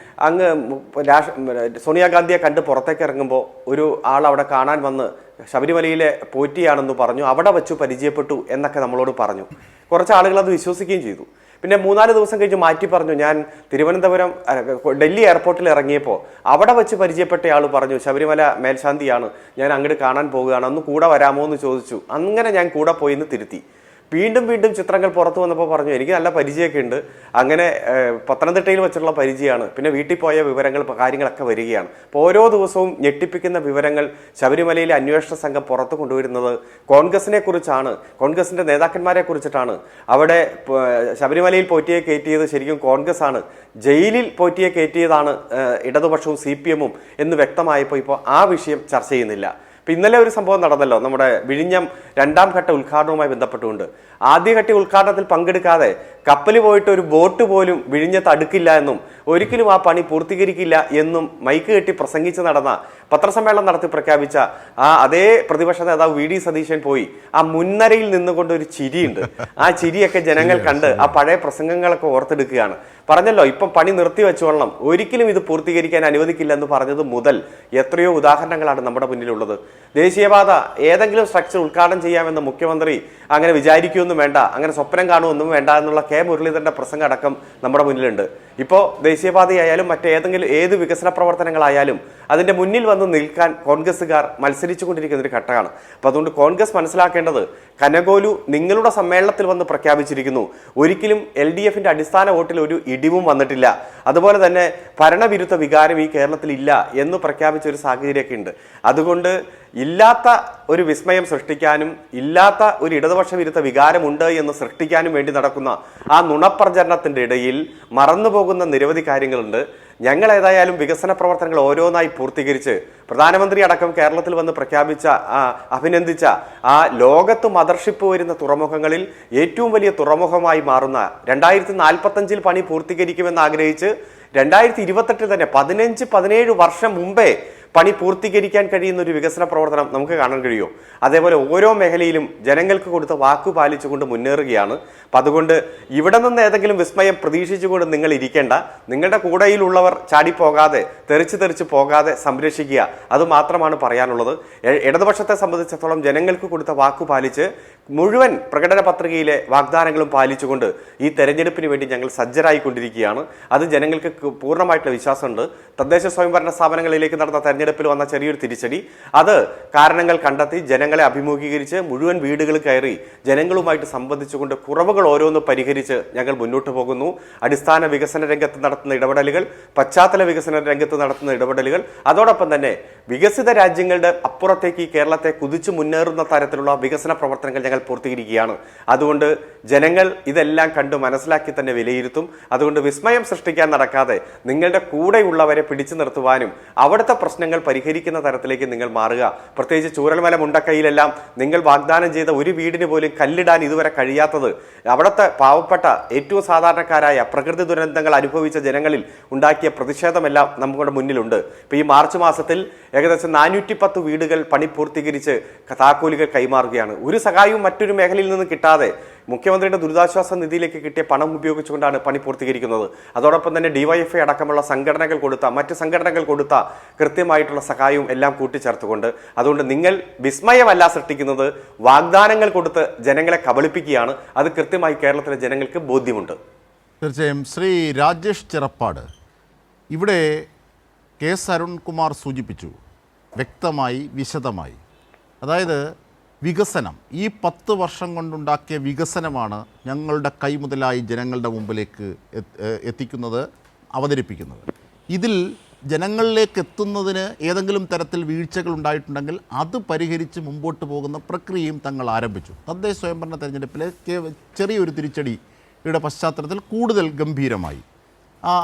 Speaker 3: അങ്ങ് സോണിയാഗാന്ധിയെ കണ്ട് പുറത്തേക്ക് ഇറങ്ങുമ്പോൾ ഒരു ആൾ അവിടെ കാണാൻ വന്ന് ശബരിമലയിലെ പോറ്റിയാണെന്ന് പറഞ്ഞു, അവിടെ വെച്ച് പരിചയപ്പെട്ടു എന്നൊക്കെ നമ്മളോട് പറഞ്ഞു. കുറച്ച് ആളുകൾ അത് വിശ്വസിക്കുകയും ചെയ്തു. പിന്നെ 3-4 ദിവസം കഴിഞ്ഞ് മാറ്റി പറഞ്ഞു, ഞാൻ ഡൽഹി എയർപോർട്ടിൽ ഇറങ്ങിയപ്പോൾ അവിടെ വെച്ച് പരിചയപ്പെട്ട ആൾ പറഞ്ഞു ശബരിമല മേൽശാന്തിയാണ്, ഞാൻ അങ്ങോട്ട് കാണാൻ പോവുകയാണ്, അന്ന് കൂടെ വരാമോ എന്ന് ചോദിച്ചു. അങ്ങനെ ഞാൻ കൂടെ പോയി എന്ന് തിരുത്തി. വീണ്ടും ചിത്രങ്ങൾ പുറത്തു വന്നപ്പോൾ പറഞ്ഞു എനിക്ക് നല്ല പരിചയമൊക്കെ ഉണ്ട്. അങ്ങനെ പത്തനംതിട്ടയിൽ വെച്ചുള്ള പരിചയമാണ്. പിന്നെ വീട്ടിൽ പോയ വിവരങ്ങൾ, കാര്യങ്ങളൊക്കെ വരികയാണ്. അപ്പോൾ ഓരോ ദിവസവും ഞെട്ടിപ്പിക്കുന്ന വിവരങ്ങൾ ശബരിമലയിലെ അന്വേഷണ സംഘം പുറത്തു കൊണ്ടുവരുന്നത് കോൺഗ്രസിനെ കുറിച്ചാണ്, കോൺഗ്രസിന്റെ നേതാക്കന്മാരെ കുറിച്ചിട്ടാണ്. അവിടെ ശബരിമലയിൽ പോറ്റിയെ കയറ്റിയത് ശരിക്കും കോൺഗ്രസ് ആണ്, ജയിലിൽ പോറ്റിയെ കയറ്റിയതാണ് ഇടതുപക്ഷവും CPM-ഉം എന്ന് വ്യക്തമായപ്പോൾ ഇപ്പോൾ ആ വിഷയം ചർച്ച ചെയ്യുന്നില്ല. ഇപ്പം ഇന്നലെ ഒരു സംഭവം നടന്നല്ലോ, നമ്മുടെ വിഴിഞ്ഞം 2ാം ഘട്ട ഉദ്ഘാടനവുമായി ബന്ധപ്പെട്ടുകൊണ്ട്. ആദ്യഘട്ട ഉദ്ഘാടനത്തിൽ പങ്കെടുക്കാതെ കപ്പൽ പോയിട്ട് ഒരു ബോട്ട് പോലും വിഴിഞ്ഞത്ത് അടുക്കില്ല എന്നും ഒരിക്കലും ആ പണി പൂർത്തീകരിക്കില്ല എന്നും മൈക്ക് കെട്ടി പ്രസംഗിച്ച് നടന്ന, പത്രസമ്മേളനം നടത്തി പ്രഖ്യാപിച്ച അതേ പ്രതിപക്ഷ നേതാവ് VD സതീശൻ പോയി ആ മുൻനിരയിൽ നിന്നുകൊണ്ട് ഒരു ചിരിയുണ്ട്. ആ ചിരിയൊക്കെ ജനങ്ങൾ കണ്ട് ആ പഴയ പ്രസംഗങ്ങളൊക്കെ ഓർത്തെടുക്കുകയാണ്. പറഞ്ഞല്ലോ ഇപ്പം പണി നിർത്തിവെച്ചോളണം, ഒരിക്കലും ഇത് പൂർത്തീകരിക്കാൻ അനുവദിക്കില്ല എന്ന് പറഞ്ഞത് മുതൽ എത്രയോ ഉദാഹരണങ്ങളാണ് നമ്മുടെ മുന്നിലുള്ളത്. ദേശീയപാത ഏതെങ്കിലും സ്ട്രക്ചർ ഉദ്ഘാടനം ചെയ്യാമെന്ന് മുഖ്യമന്ത്രി അങ്ങനെ വിചാരിക്കുകയൊന്നും വേണ്ട, അങ്ങനെ സ്വപ്നം കാണുമൊന്നും വേണ്ട എന്നുള്ള കെ മുരളീധരന്റെ പ്രസംഗം അടക്കം നമ്മുടെ മുന്നിലുണ്ട്. ഇപ്പോൾ ദേശീയപാതയായാലും മറ്റേതെങ്കിലും ഏത് വികസന പ്രവർത്തനങ്ങളായാലും അതിന്റെ മുന്നിൽ വന്ന് നിൽക്കാൻ കോൺഗ്രസ്സുകാർ മത്സരിച്ചു കൊണ്ടിരിക്കുന്ന ഒരു ഘട്ടമാണ്. അപ്പൊ അതുകൊണ്ട് കോൺഗ്രസ് മനസ്സിലാക്കേണ്ടത്, കനകോലു നിങ്ങളുടെ സമ്മേളനത്തിൽ വന്ന് പ്രഖ്യാപിച്ചിരിക്കുന്നു, ഒരിക്കലും LDFന്റെ അടിസ്ഥാന വോട്ടിൽ ഒരു ഇടിവും വന്നിട്ടില്ല, അതുപോലെ തന്നെ ഭരണവിരുദ്ധ വികാരം ഈ കേരളത്തിൽ ഇല്ല എന്ന് പ്രഖ്യാപിച്ച ഒരു സാഹചര്യമൊക്കെ ഉണ്ട്. അതുകൊണ്ട് ഇല്ലാത്ത ഒരു വിസ്മയം സൃഷ്ടിക്കാനും ഇല്ലാത്ത ഒരു ഇടതുപക്ഷ വിരുദ്ധ വികാരമുണ്ട് എന്ന് സൃഷ്ടിക്കാനും വേണ്ടി നടക്കുന്ന ആ നുണപ്രചരണത്തിന്റെ ഇടയിൽ മറന്നുപോകുന്ന നിരവധി കാര്യങ്ങളുണ്ട്. ഞങ്ങൾ ഏതായാലും വികസന പ്രവർത്തനങ്ങൾ ഓരോന്നായി പൂർത്തീകരിച്ച് പ്രധാനമന്ത്രി അടക്കം കേരളത്തിൽ വന്ന് പ്രഖ്യാപിച്ച അഭിനന്ദിച്ച ആ ലോകത്ത് മദർഷിപ്പ് വരുന്ന തുറമുഖങ്ങളിൽ ഏറ്റവും വലിയ തുറമുഖമായി മാറുന്ന 2045 പണി പൂർത്തീകരിക്കുമെന്ന് ആഗ്രഹിച്ച് 2028 തന്നെ 15-17 വർഷം മുമ്പേ പണി പൂർത്തീകരിക്കാൻ കഴിയുന്ന ഒരു വികസന പ്രവർത്തനം നമുക്ക് കാണാൻ കഴിയുമോ? അതേപോലെ ഓരോ മേഖലയിലും ജനങ്ങൾക്ക് കൊടുത്ത വാക്കു പാലിച്ചുകൊണ്ട് മുന്നേറുകയാണ്. അപ്പം അതുകൊണ്ട് ഇവിടെ നിന്ന് ഏതെങ്കിലും വിസ്മയം പ്രതീക്ഷിച്ചുകൊണ്ട് നിങ്ങൾ ഇരിക്കേണ്ട, നിങ്ങളുടെ കൂടെയിലുള്ളവർ ചാടിപ്പോകാതെ തെറിച്ച് പോകാതെ സംരക്ഷിക്കുക, അത് മാത്രമാണ് പറയാനുള്ളത്. ഇടതുപക്ഷത്തെ സംബന്ധിച്ചിടത്തോളം ജനങ്ങൾക്ക് കൊടുത്ത വാക്കു പാലിച്ച് മുഴുവൻ പ്രകടന പത്രികയിലെ വാഗ്ദാനങ്ങളും പാലിച്ചുകൊണ്ട് ഈ തെരഞ്ഞെടുപ്പിന് വേണ്ടി ഞങ്ങൾ സജ്ജരായിക്കൊണ്ടിരിക്കുകയാണ്. അത് ജനങ്ങൾക്ക് പൂർണ്ണമായിട്ടുള്ള വിശ്വാസമുണ്ട്. തദ്ദേശ സ്വയംഭരണ സ്ഥാപനങ്ങളിലേക്ക് നടന്ന തെരഞ്ഞെടുപ്പിൽ വന്ന ചെറിയൊരു തിരിച്ചടി, അത് കാരണങ്ങൾ കണ്ടെത്തി ജനങ്ങളെ അഭിമുഖീകരിച്ച് മുഴുവൻ വീടുകൾ കയറി ജനങ്ങളുമായിട്ട് സംബന്ധിച്ചുകൊണ്ട് കുറവുകൾ ഓരോന്ന് പരിഹരിച്ച് ഞങ്ങൾ മുന്നോട്ട് പോകുന്നു. അടിസ്ഥാന വികസന രംഗത്ത് നടത്തുന്ന ഇടപെടലുകൾ, പശ്ചാത്തല വികസന രംഗത്ത് നടത്തുന്ന ഇടപെടലുകൾ, അതോടൊപ്പം തന്നെ വികസിത രാജ്യങ്ങളുടെ അപ്പുറത്തേക്ക് കേരളത്തെ കുതിച്ചു മുന്നേറുന്ന തരത്തിലുള്ള വികസന പ്രവർത്തനങ്ങൾ ഞങ്ങൾ പൂർത്തീകരിക്കുകയാണ്. അതുകൊണ്ട് ജനങ്ങൾ ഇതെല്ലാം കണ്ടു മനസ്സിലാക്കി തന്നെ വിലയിരുത്തും. അതുകൊണ്ട് വിസ്മയം സൃഷ്ടിക്കാൻ നടക്കാതെ നിങ്ങളുടെ കൂടെയുള്ളവരെ പിടിച്ചു നിർത്തുവാനും അവിടുത്തെ പ്രശ്നങ്ങൾ പരിഹരിക്കുന്ന തരത്തിലേക്ക് നിങ്ങൾ മാറുക. പ്രത്യേകിച്ച് ചൂരൽമല മുണ്ടക്കൈയിലെല്ലാം നിങ്ങൾ വാഗ്ദാനം ചെയ്ത ഒരു വീടിന് പോലും കല്ലിടാൻ ഇതുവരെ കഴിയാത്തത് അവിടുത്തെ പാവപ്പെട്ട ഏറ്റവും സാധാരണക്കാരായ പ്രകൃതി ദുരന്തങ്ങൾ അനുഭവിച്ച ജനങ്ങളിൽ ഉണ്ടാക്കിയ പ്രതിഷേധമെല്ലാം നമ്മുടെ മുന്നിലുണ്ട്. ഇപ്പൊ ഈ മാർച്ച് മാസത്തിൽ ഏകദേശം 410 വീടുകൾ പണി പൂർത്തീകരിച്ച് താക്കോലുകൾ കൈമാറുകയാണ്. ഒരു സഹായവും മറ്റൊരു മേഖലയിൽ നിന്ന് കിട്ടാതെ മുഖ്യമന്ത്രിയുടെ ദുരിതാശ്വാസ നിധിയിലേക്ക് കിട്ടിയ പണം ഉപയോഗിച്ചുകൊണ്ടാണ് പണി പൂർത്തീകരിക്കുന്നത്. അതോടൊപ്പം തന്നെ DYFI അടക്കമുള്ള സംഘടനകൾ കൊടുത്ത മറ്റ് സംഘടനകൾ കൊടുത്ത കൃത്യമായിട്ടുള്ള സഹായവും എല്ലാം കൂട്ടിച്ചേർത്തുകൊണ്ട്. അതുകൊണ്ട് നിങ്ങൾ വിസ്മയമല്ല സൃഷ്ടിക്കുന്നത്, വാഗ്ദാനങ്ങൾ കൊടുത്ത് ജനങ്ങളെ കബളിപ്പിക്കുകയാണ്. അത് കൃത്യമായി കേരളത്തിലെ ജനങ്ങൾക്ക് ബോധ്യമുണ്ട്.
Speaker 1: തീർച്ചയായും. ശ്രീ രാജേഷ് ചിറപ്പാട്, ഇവിടെ KS അരുൺകുമാർ സൂചിപ്പിച്ചു വ്യക്തമായി വിശദമായി, അതായത് വികസനം ഈ 10 വർഷം കൊണ്ടുണ്ടാക്കിയ വികസനമാണ് ഞങ്ങളുടെ കൈമുതലായി ജനങ്ങളുടെ മുമ്പിലേക്ക് എത്തിക്കുന്നത്, അവതരിപ്പിക്കുന്നത്. ഇതിൽ ജനങ്ങളിലേക്ക് എത്തുന്നതിന് ഏതെങ്കിലും തരത്തിൽ വീഴ്ചകൾ ഉണ്ടായിട്ടുണ്ടെങ്കിൽ അത് പരിഹരിച്ച് മുമ്പോട്ട് പോകുന്ന പ്രക്രിയയും തങ്ങൾ ആരംഭിച്ചു. തദ്ദേശ സ്വയംഭരണ തെരഞ്ഞെടുപ്പിലെ ചെറിയൊരു തിരിച്ചടിയുടെ പശ്ചാത്തലത്തിൽ കൂടുതൽ ഗംഭീരമായി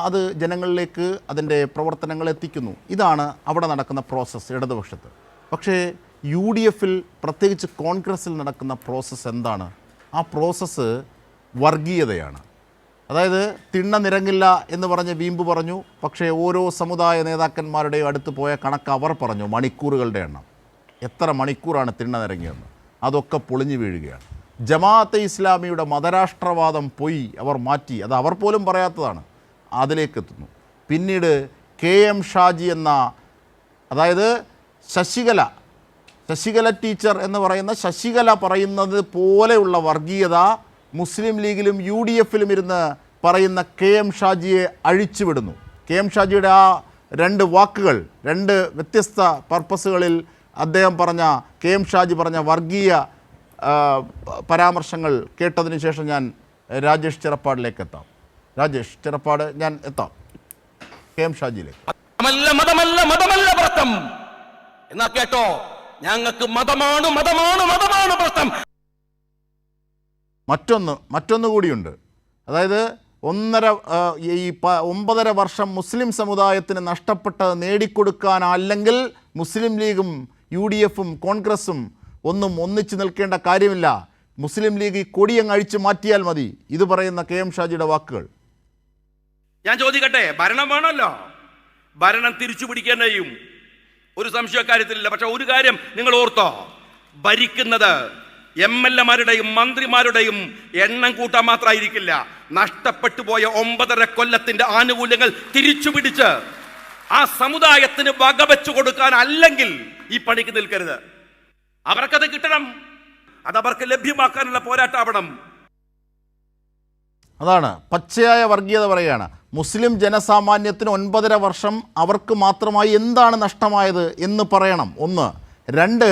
Speaker 1: അത് ജനങ്ങളിലേക്ക് അതിൻ്റെ പ്രവർത്തനങ്ങൾ എത്തിക്കുന്നു. ഇതാണ് അവിടെ നടക്കുന്ന പ്രോസസ്സ് ഇടതുപക്ഷത്ത്. പക്ഷേ UDFൽ പ്രത്യേകിച്ച് കോൺഗ്രസ്സിൽ നടക്കുന്ന പ്രോസസ്സ് എന്താണ്? ആ പ്രോസസ്സ് വർഗീയതയാണ്. അതായത് തിണ്ണ നിരങ്ങില്ല എന്ന് പറഞ്ഞ് വീമ്പ് പറഞ്ഞു. പക്ഷേ ഓരോ സമുദായ നേതാക്കന്മാരുടെയും അടുത്ത് പോയ കണക്ക് അവർ പറഞ്ഞു, മണിക്കൂറുകളുടെ എണ്ണം, എത്ര മണിക്കൂറാണ് തിണ്ണ നിരങ്ങിയെന്ന്. അതൊക്കെ പൊളിഞ്ഞു വീഴുകയാണ്. ജമാഅത്തെ ഇസ്ലാമിയുടെ മതരാഷ്ട്രവാദം പോയി അവർ മാറ്റി, അത് അവർ പോലും പറയാത്തതാണ്, അതിലേക്ക് എത്തുന്നു. പിന്നീട് KM ഷാജി എന്ന, അതായത് ശശികല ടീച്ചർ എന്ന് പറയുന്ന ശശികല പറയുന്നത് പോലെയുള്ള വർഗീയത മുസ്ലിം ലീഗിലും UDFലും ഇരുന്ന് പറയുന്ന KM ഷാജിയെ അഴിച്ചുവിടുന്നു. KM ഷാജിയുടെ ആ 2 വാക്കുകൾ, 2 വ്യത്യസ്ത പർപ്പസുകളിൽ അദ്ദേഹം പറഞ്ഞ, KM ഷാജി പറഞ്ഞ വർഗീയ പരാമർശങ്ങൾ കേട്ടതിന് ശേഷം ഞാൻ രാജേഷ് ചിറപ്പാടിലേക്ക് എത്താം. രാജേഷ് ചിറപ്പാട്, ഞാൻ എത്താം KM ഷാജിയിലേക്ക്.
Speaker 4: മതമല്ല പ്രശ്നം എന്നാ കേട്ടോ, ഞങ്ങൾക്ക് മതമാണ് പ്രശ്നം.
Speaker 1: മറ്റൊന്ന് കൂടിയുണ്ട്. അതായത് 9.5 വർഷം മുസ്ലിം സമുദായത്തിന് നഷ്ടപ്പെട്ടത് നേടിക്കൊടുക്കാൻ, അല്ലെങ്കിൽ മുസ്ലിം ലീഗും UDFും കോൺഗ്രസും ഒന്നിച്ചു നിൽക്കേണ്ട കാര്യമില്ല, മുസ്ലിം ലീഗ് ഈ കൊടിയങ്ങ് അഴിച്ചു മാറ്റിയാൽ മതി, ഇത് പറയുന്ന KM ഷാജിയുടെ വാക്കുകൾ.
Speaker 4: ഞാൻ ചോദിക്കട്ടെ, ഭരണം വേണമല്ലോ, ഭരണം തിരിച്ചു പിടിക്കാൻ കഴിയും, ഒരു സംശയക്കാര്യത്തിലില്ല. പക്ഷെ ഒരു കാര്യം നിങ്ങൾ ഓർത്തോ, ഭരിക്കുന്നത് MLA-മാരുടെയും മന്ത്രിമാരുടെയും എണ്ണം കൂട്ടാൻ മാത്രമായിരിക്കില്ല, നഷ്ടപ്പെട്ടു പോയ 9.5 കൊല്ലത്തിന്റെ ആനുകൂല്യങ്ങൾ തിരിച്ചു പിടിച്ച് ആ സമുദായത്തിന് വകവെച്ചു കൊടുക്കാൻ അല്ലെങ്കിൽ ഈ പണിക്ക് നിൽക്കരുത്. അവർക്കത് കിട്ടണം, അതവർക്ക് ലഭ്യമാക്കാനുള്ള പോരാട്ടാവണം.
Speaker 1: അതാണ് പച്ചയായ വർഗീയത പറയുകയാണ്. മുസ്ലിം ജനസാമാന്യത്തിന് 9.5 വർഷം അവർക്ക് മാത്രമായി എന്താണ് നഷ്ടമായത് എന്ന് പറയണം. 1. 2,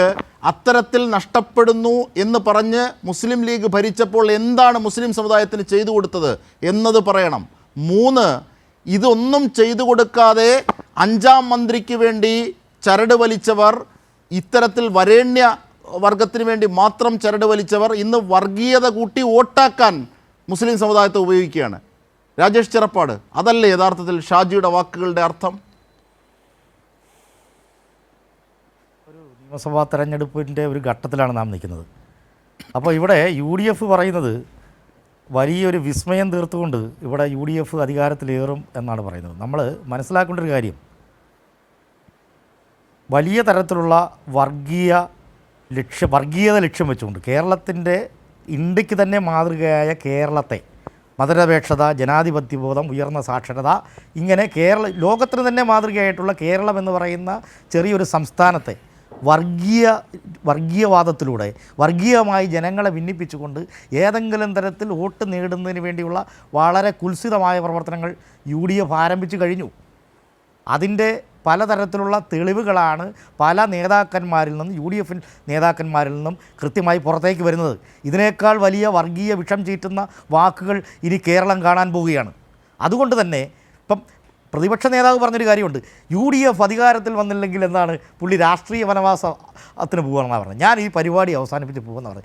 Speaker 1: അത്തരത്തിൽ നഷ്ടപ്പെടുന്നു എന്ന് പറഞ്ഞ് മുസ്ലിം ലീഗ് ഭരിച്ചപ്പോൾ എന്താണ് മുസ്ലിം സമുദായത്തിന് ചെയ്തു കൊടുത്തത് എന്നത് പറയണം. 3, ഇതൊന്നും ചെയ്തു കൊടുക്കാതെ 5ാം മന്ത്രിക്ക് വേണ്ടി ചരട് വലിച്ചവർ, ഇത്തരത്തിൽ വരേണ്യ വർഗത്തിന് വേണ്ടി മാത്രം ചരട് വലിച്ചവർ ഇന്ന് വർഗീയത കൂട്ടി വോട്ടാക്കാൻ മുസ്ലിം സമുദായത്തെ ഉപയോഗിക്കുകയാണ്. രാജേഷ് ചെറപ്പാട്, അതല്ലേ യഥാർത്ഥത്തിൽ ഷാജിയുടെ വാക്കുകളുടെ അർത്ഥം?
Speaker 5: ഒരു നിയമസഭാ തെരഞ്ഞെടുപ്പിൻ്റെ ഒരു ഘട്ടത്തിലാണ് നാം നിൽക്കുന്നത്. അപ്പോൾ ഇവിടെ UDF പറയുന്നത് വലിയൊരു വിസ്മയം തീർത്തുകൊണ്ട് ഇവിടെ UDF അധികാരത്തിലേറും എന്നാണ് പറയുന്നത്. നമ്മൾ മനസ്സിലാക്കേണ്ട ഒരു കാര്യം, വലിയ തരത്തിലുള്ള വർഗീയത ലക്ഷ്യം വെച്ചുകൊണ്ട് കേരളത്തിൻ്റെ ഇന്ത്യക്ക് തന്നെ മാതൃകയായ കേരളത്തെ മതനിരപേക്ഷത, ജനാധിപത്യബോധം, ഉയർന്ന സാക്ഷരത, ഇങ്ങനെ ലോകത്തിന് തന്നെ മാതൃകയായിട്ടുള്ള കേരളം എന്ന് പറയുന്ന ചെറിയൊരു സംസ്ഥാനത്തെ വർഗീയവാദത്തിലൂടെ വർഗീയമായി ജനങ്ങളെ ഭിന്നിപ്പിച്ചുകൊണ്ട് ഏതെങ്കിലും തരത്തിൽ വോട്ട് നേടുന്നതിന് വേണ്ടിയുള്ള വളരെ കുൽസിതമായ പ്രവർത്തനങ്ങൾ UDF ആരംഭിച്ചു കഴിഞ്ഞു. അതിൻ്റെ പലതരത്തിലുള്ള തെളിവുകളാണ് പല നേതാക്കന്മാരിൽ നിന്നും UDF നേതാക്കന്മാരിൽ നിന്നും കൃത്യമായി പുറത്തേക്ക് വരുന്നത്. ഇതിനേക്കാൾ വലിയ വർഗീയ വിഷം ചീറ്റുന്ന വാക്കുകൾ ഇനി കേരളം കാണാൻ പോവുകയാണ്. അതുകൊണ്ട് തന്നെ ഇപ്പം പ്രതിപക്ഷ നേതാവ് പറഞ്ഞൊരു കാര്യമുണ്ട്, UDF അധികാരത്തിൽ വന്നില്ലെങ്കിൽ എന്താണ് പുള്ളി രാഷ്ട്രീയ വനവാസത്തിന് പോകുകയാണെന്നാണ് പറഞ്ഞത്. ഞാൻ ഈ പരിപാടി അവസാനിപ്പിച്ച് പോകുമെന്ന് പറഞ്ഞത്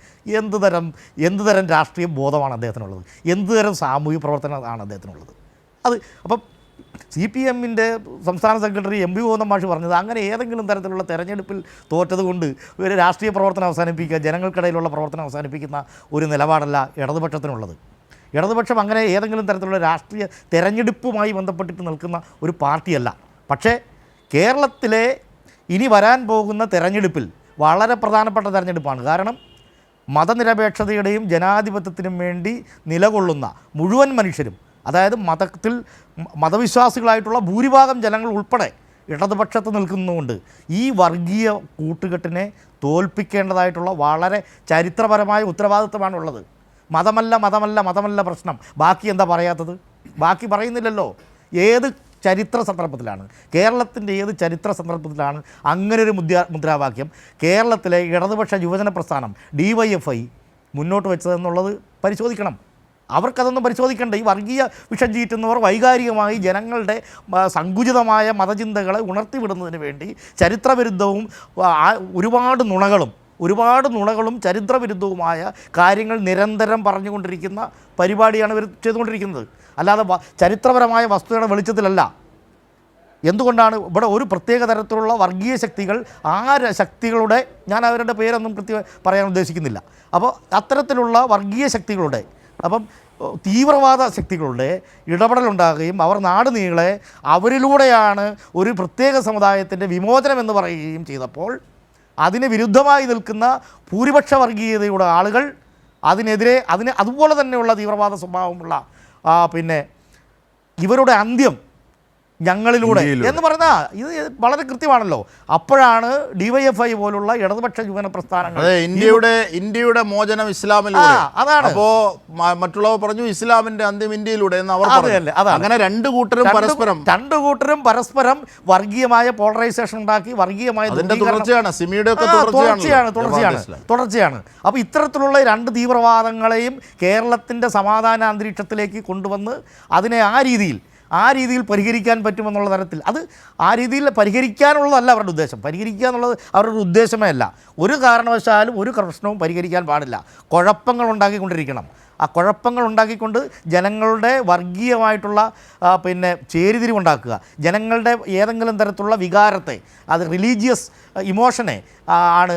Speaker 5: എന്തുതരം രാഷ്ട്രീയ ബോധമാണ് അദ്ദേഹത്തിനുള്ളത്, എന്തുതരം സാമൂഹിക പ്രവർത്തനമാണ് അദ്ദേഹത്തിനുള്ളത്. അത് അപ്പം CPM-ൻ്റെ സംസ്ഥാന സെക്രട്ടറി MV ഗോവിന്ദൻ മാഷ് പറഞ്ഞത്, അങ്ങനെ ഏതെങ്കിലും തരത്തിലുള്ള തെരഞ്ഞെടുപ്പിൽ തോറ്റത് കൊണ്ട് ഒരു രാഷ്ട്രീയ പ്രവർത്തനം അവസാനിപ്പിക്കുക, ജനങ്ങൾക്കിടയിലുള്ള പ്രവർത്തനം അവസാനിപ്പിക്കുന്ന ഒരു നിലപാടല്ല ഇടതുപക്ഷത്തിനുള്ളത്. ഇടതുപക്ഷം അങ്ങനെ ഏതെങ്കിലും തരത്തിലുള്ള രാഷ്ട്രീയ തെരഞ്ഞെടുപ്പുമായി ബന്ധപ്പെട്ടിട്ട് നിൽക്കുന്ന ഒരു പാർട്ടിയല്ല. പക്ഷേ കേരളത്തിലെ ഇനി വരാൻ പോകുന്ന തെരഞ്ഞെടുപ്പിൽ വളരെ പ്രധാനപ്പെട്ട തെരഞ്ഞെടുപ്പാണ്. കാരണം മതനിരപേക്ഷതയുടെയും ജനാധിപത്യത്തിനും വേണ്ടി നിലകൊള്ളുന്ന മുഴുവൻ മനുഷ്യരും, അതായത് മതവിശ്വാസികളായിട്ടുള്ള ഭൂരിഭാഗം ജനങ്ങൾ ഉൾപ്പെടെ ഇടതുപക്ഷത്ത് നിൽക്കുന്നതുകൊണ്ട് ഈ വർഗീയ കൂട്ടുകെട്ടിനെ തോൽപ്പിക്കേണ്ടതായിട്ടുള്ള വളരെ ചരിത്രപരമായ ഉത്തരവാദിത്വമാണുള്ളത്. മതമല്ല പ്രശ്നം, ബാക്കി എന്താ പറയാത്തത്? ബാക്കി പറയുന്നില്ലല്ലോ. ഏത് ചരിത്ര സന്ദർഭത്തിലാണ്, കേരളത്തിൻ്റെ ഏത് ചരിത്ര സന്ദർഭത്തിലാണ് അങ്ങനൊരു മുദ്രാവാക്യം കേരളത്തിലെ ഇടതുപക്ഷ യുവജന പ്രസ്ഥാനം DYFI മുന്നോട്ട് വെച്ചതെന്നുള്ളത് പരിശോധിക്കണം. അവർക്കതൊന്നും പരിശോധിക്കേണ്ട. ഈ വർഗീയ വിഷം ചീറ്റുന്നവർ വൈകാരികമായി ജനങ്ങളുടെ സങ്കുചിതമായ മതചിന്തകളെ ഉണർത്തിവിടുന്നതിന് വേണ്ടി ചരിത്രവിരുദ്ധവും ഒരുപാട് നുണകളും ചരിത്രവിരുദ്ധവുമായ കാര്യങ്ങൾ നിരന്തരം പറഞ്ഞുകൊണ്ടിരിക്കുന്ന പരിപാടിയാണ് ഇവർ ചെയ്തുകൊണ്ടിരിക്കുന്നത്. അല്ലാതെ ചരിത്രപരമായ വസ്തുതയുടെ വെളിച്ചത്തിലല്ല. എന്തുകൊണ്ടാണ് ഇവിടെ ഒരു പ്രത്യേക തരത്തിലുള്ള വർഗീയ ശക്തികൾ, ആ ശക്തികളുടെ, ഞാൻ അവരുടെ പേരൊന്നും പറയാൻ ഉദ്ദേശിക്കുന്നില്ല. അപ്പോൾ അത്തരത്തിലുള്ള വർഗീയ ശക്തികളുടെ, അപ്പം തീവ്രവാദ ശക്തികളുടെ ഇടപെടലുണ്ടാകുകയും അവർ നാട് നീളെ അവരിലൂടെയാണ് ഒരു പ്രത്യേക സമുദായത്തിൻ്റെ വിമോചനം എന്ന് പറയുകയും ചെയ്തപ്പോൾ അതിന് വിരുദ്ധമായി നിൽക്കുന്ന ഭൂരിപക്ഷ വർഗീയതയുടെ ആളുകൾ അതുപോലെ തന്നെയുള്ള തീവ്രവാദ സ്വഭാവമുള്ള ഇവരുടെ അന്ത്യം ഞങ്ങളിലൂടെ എന്ന് പറഞ്ഞാൽ ഇത് വളരെ കൃത്യമാണല്ലോ. അപ്പോഴാണ് DYFI പോലുള്ള ഇടതുപക്ഷ യുവജന പ്രസ്ഥാനങ്ങൾ
Speaker 1: ഇന്ത്യയുടെ മോചനം ഇസ്ലാമിലൂടെ,
Speaker 5: അതാണ്.
Speaker 1: അപ്പോ മറ്റുള്ളവർ പറഞ്ഞു ഇസ്ലാമിന്റെ അന്ത്യം ഇന്ത്യയിലൂടെ എന്ന് അവർ പറഞ്ഞു. അങ്ങനെ രണ്ടു കൂട്ടരും പരസ്പരം വർഗീയമായ പോളറൈസേഷൻ ഉണ്ടാക്കി, വർഗീയമായ തുടർച്ചയാണ്. അപ്പോൾ ഇത്തരത്തിലുള്ള രണ്ട് തീവ്രവാദങ്ങളെയും കേരളത്തിൻ്റെ സമാധാന അന്തരീക്ഷത്തിലേക്ക് കൊണ്ടുവന്ന് അതിനെ ആ രീതിയിൽ പരിഹരിക്കാൻ പറ്റുമെന്നുള്ള തരത്തിൽ, അത് ആ രീതിയിൽ പരിഹരിക്കാനുള്ളതല്ല അവരുടെ ഉദ്ദേശം. പരിഹരിക്കുക എന്നുള്ളത് അവരുടെ ഉദ്ദേശമേ അല്ല. ഒരു കാരണവശാലും ഒരു പ്രശ്നവും പരിഹരിക്കാൻ പാടില്ല. കുഴപ്പങ്ങൾ ഉണ്ടാക്കിക്കൊണ്ടിരിക്കണം. ആ കുഴപ്പങ്ങൾ ഉണ്ടാക്കിക്കൊണ്ട് ജനങ്ങളുടെ വർഗീയമായിട്ടുള്ള ചേരിതിരിവുണ്ടാക്കുക, ജനങ്ങളുടെ ഏതെങ്കിലും തരത്തിലുള്ള വികാരത്തെ, അത് റിലീജിയസ് ഇമോഷനെ ആണ്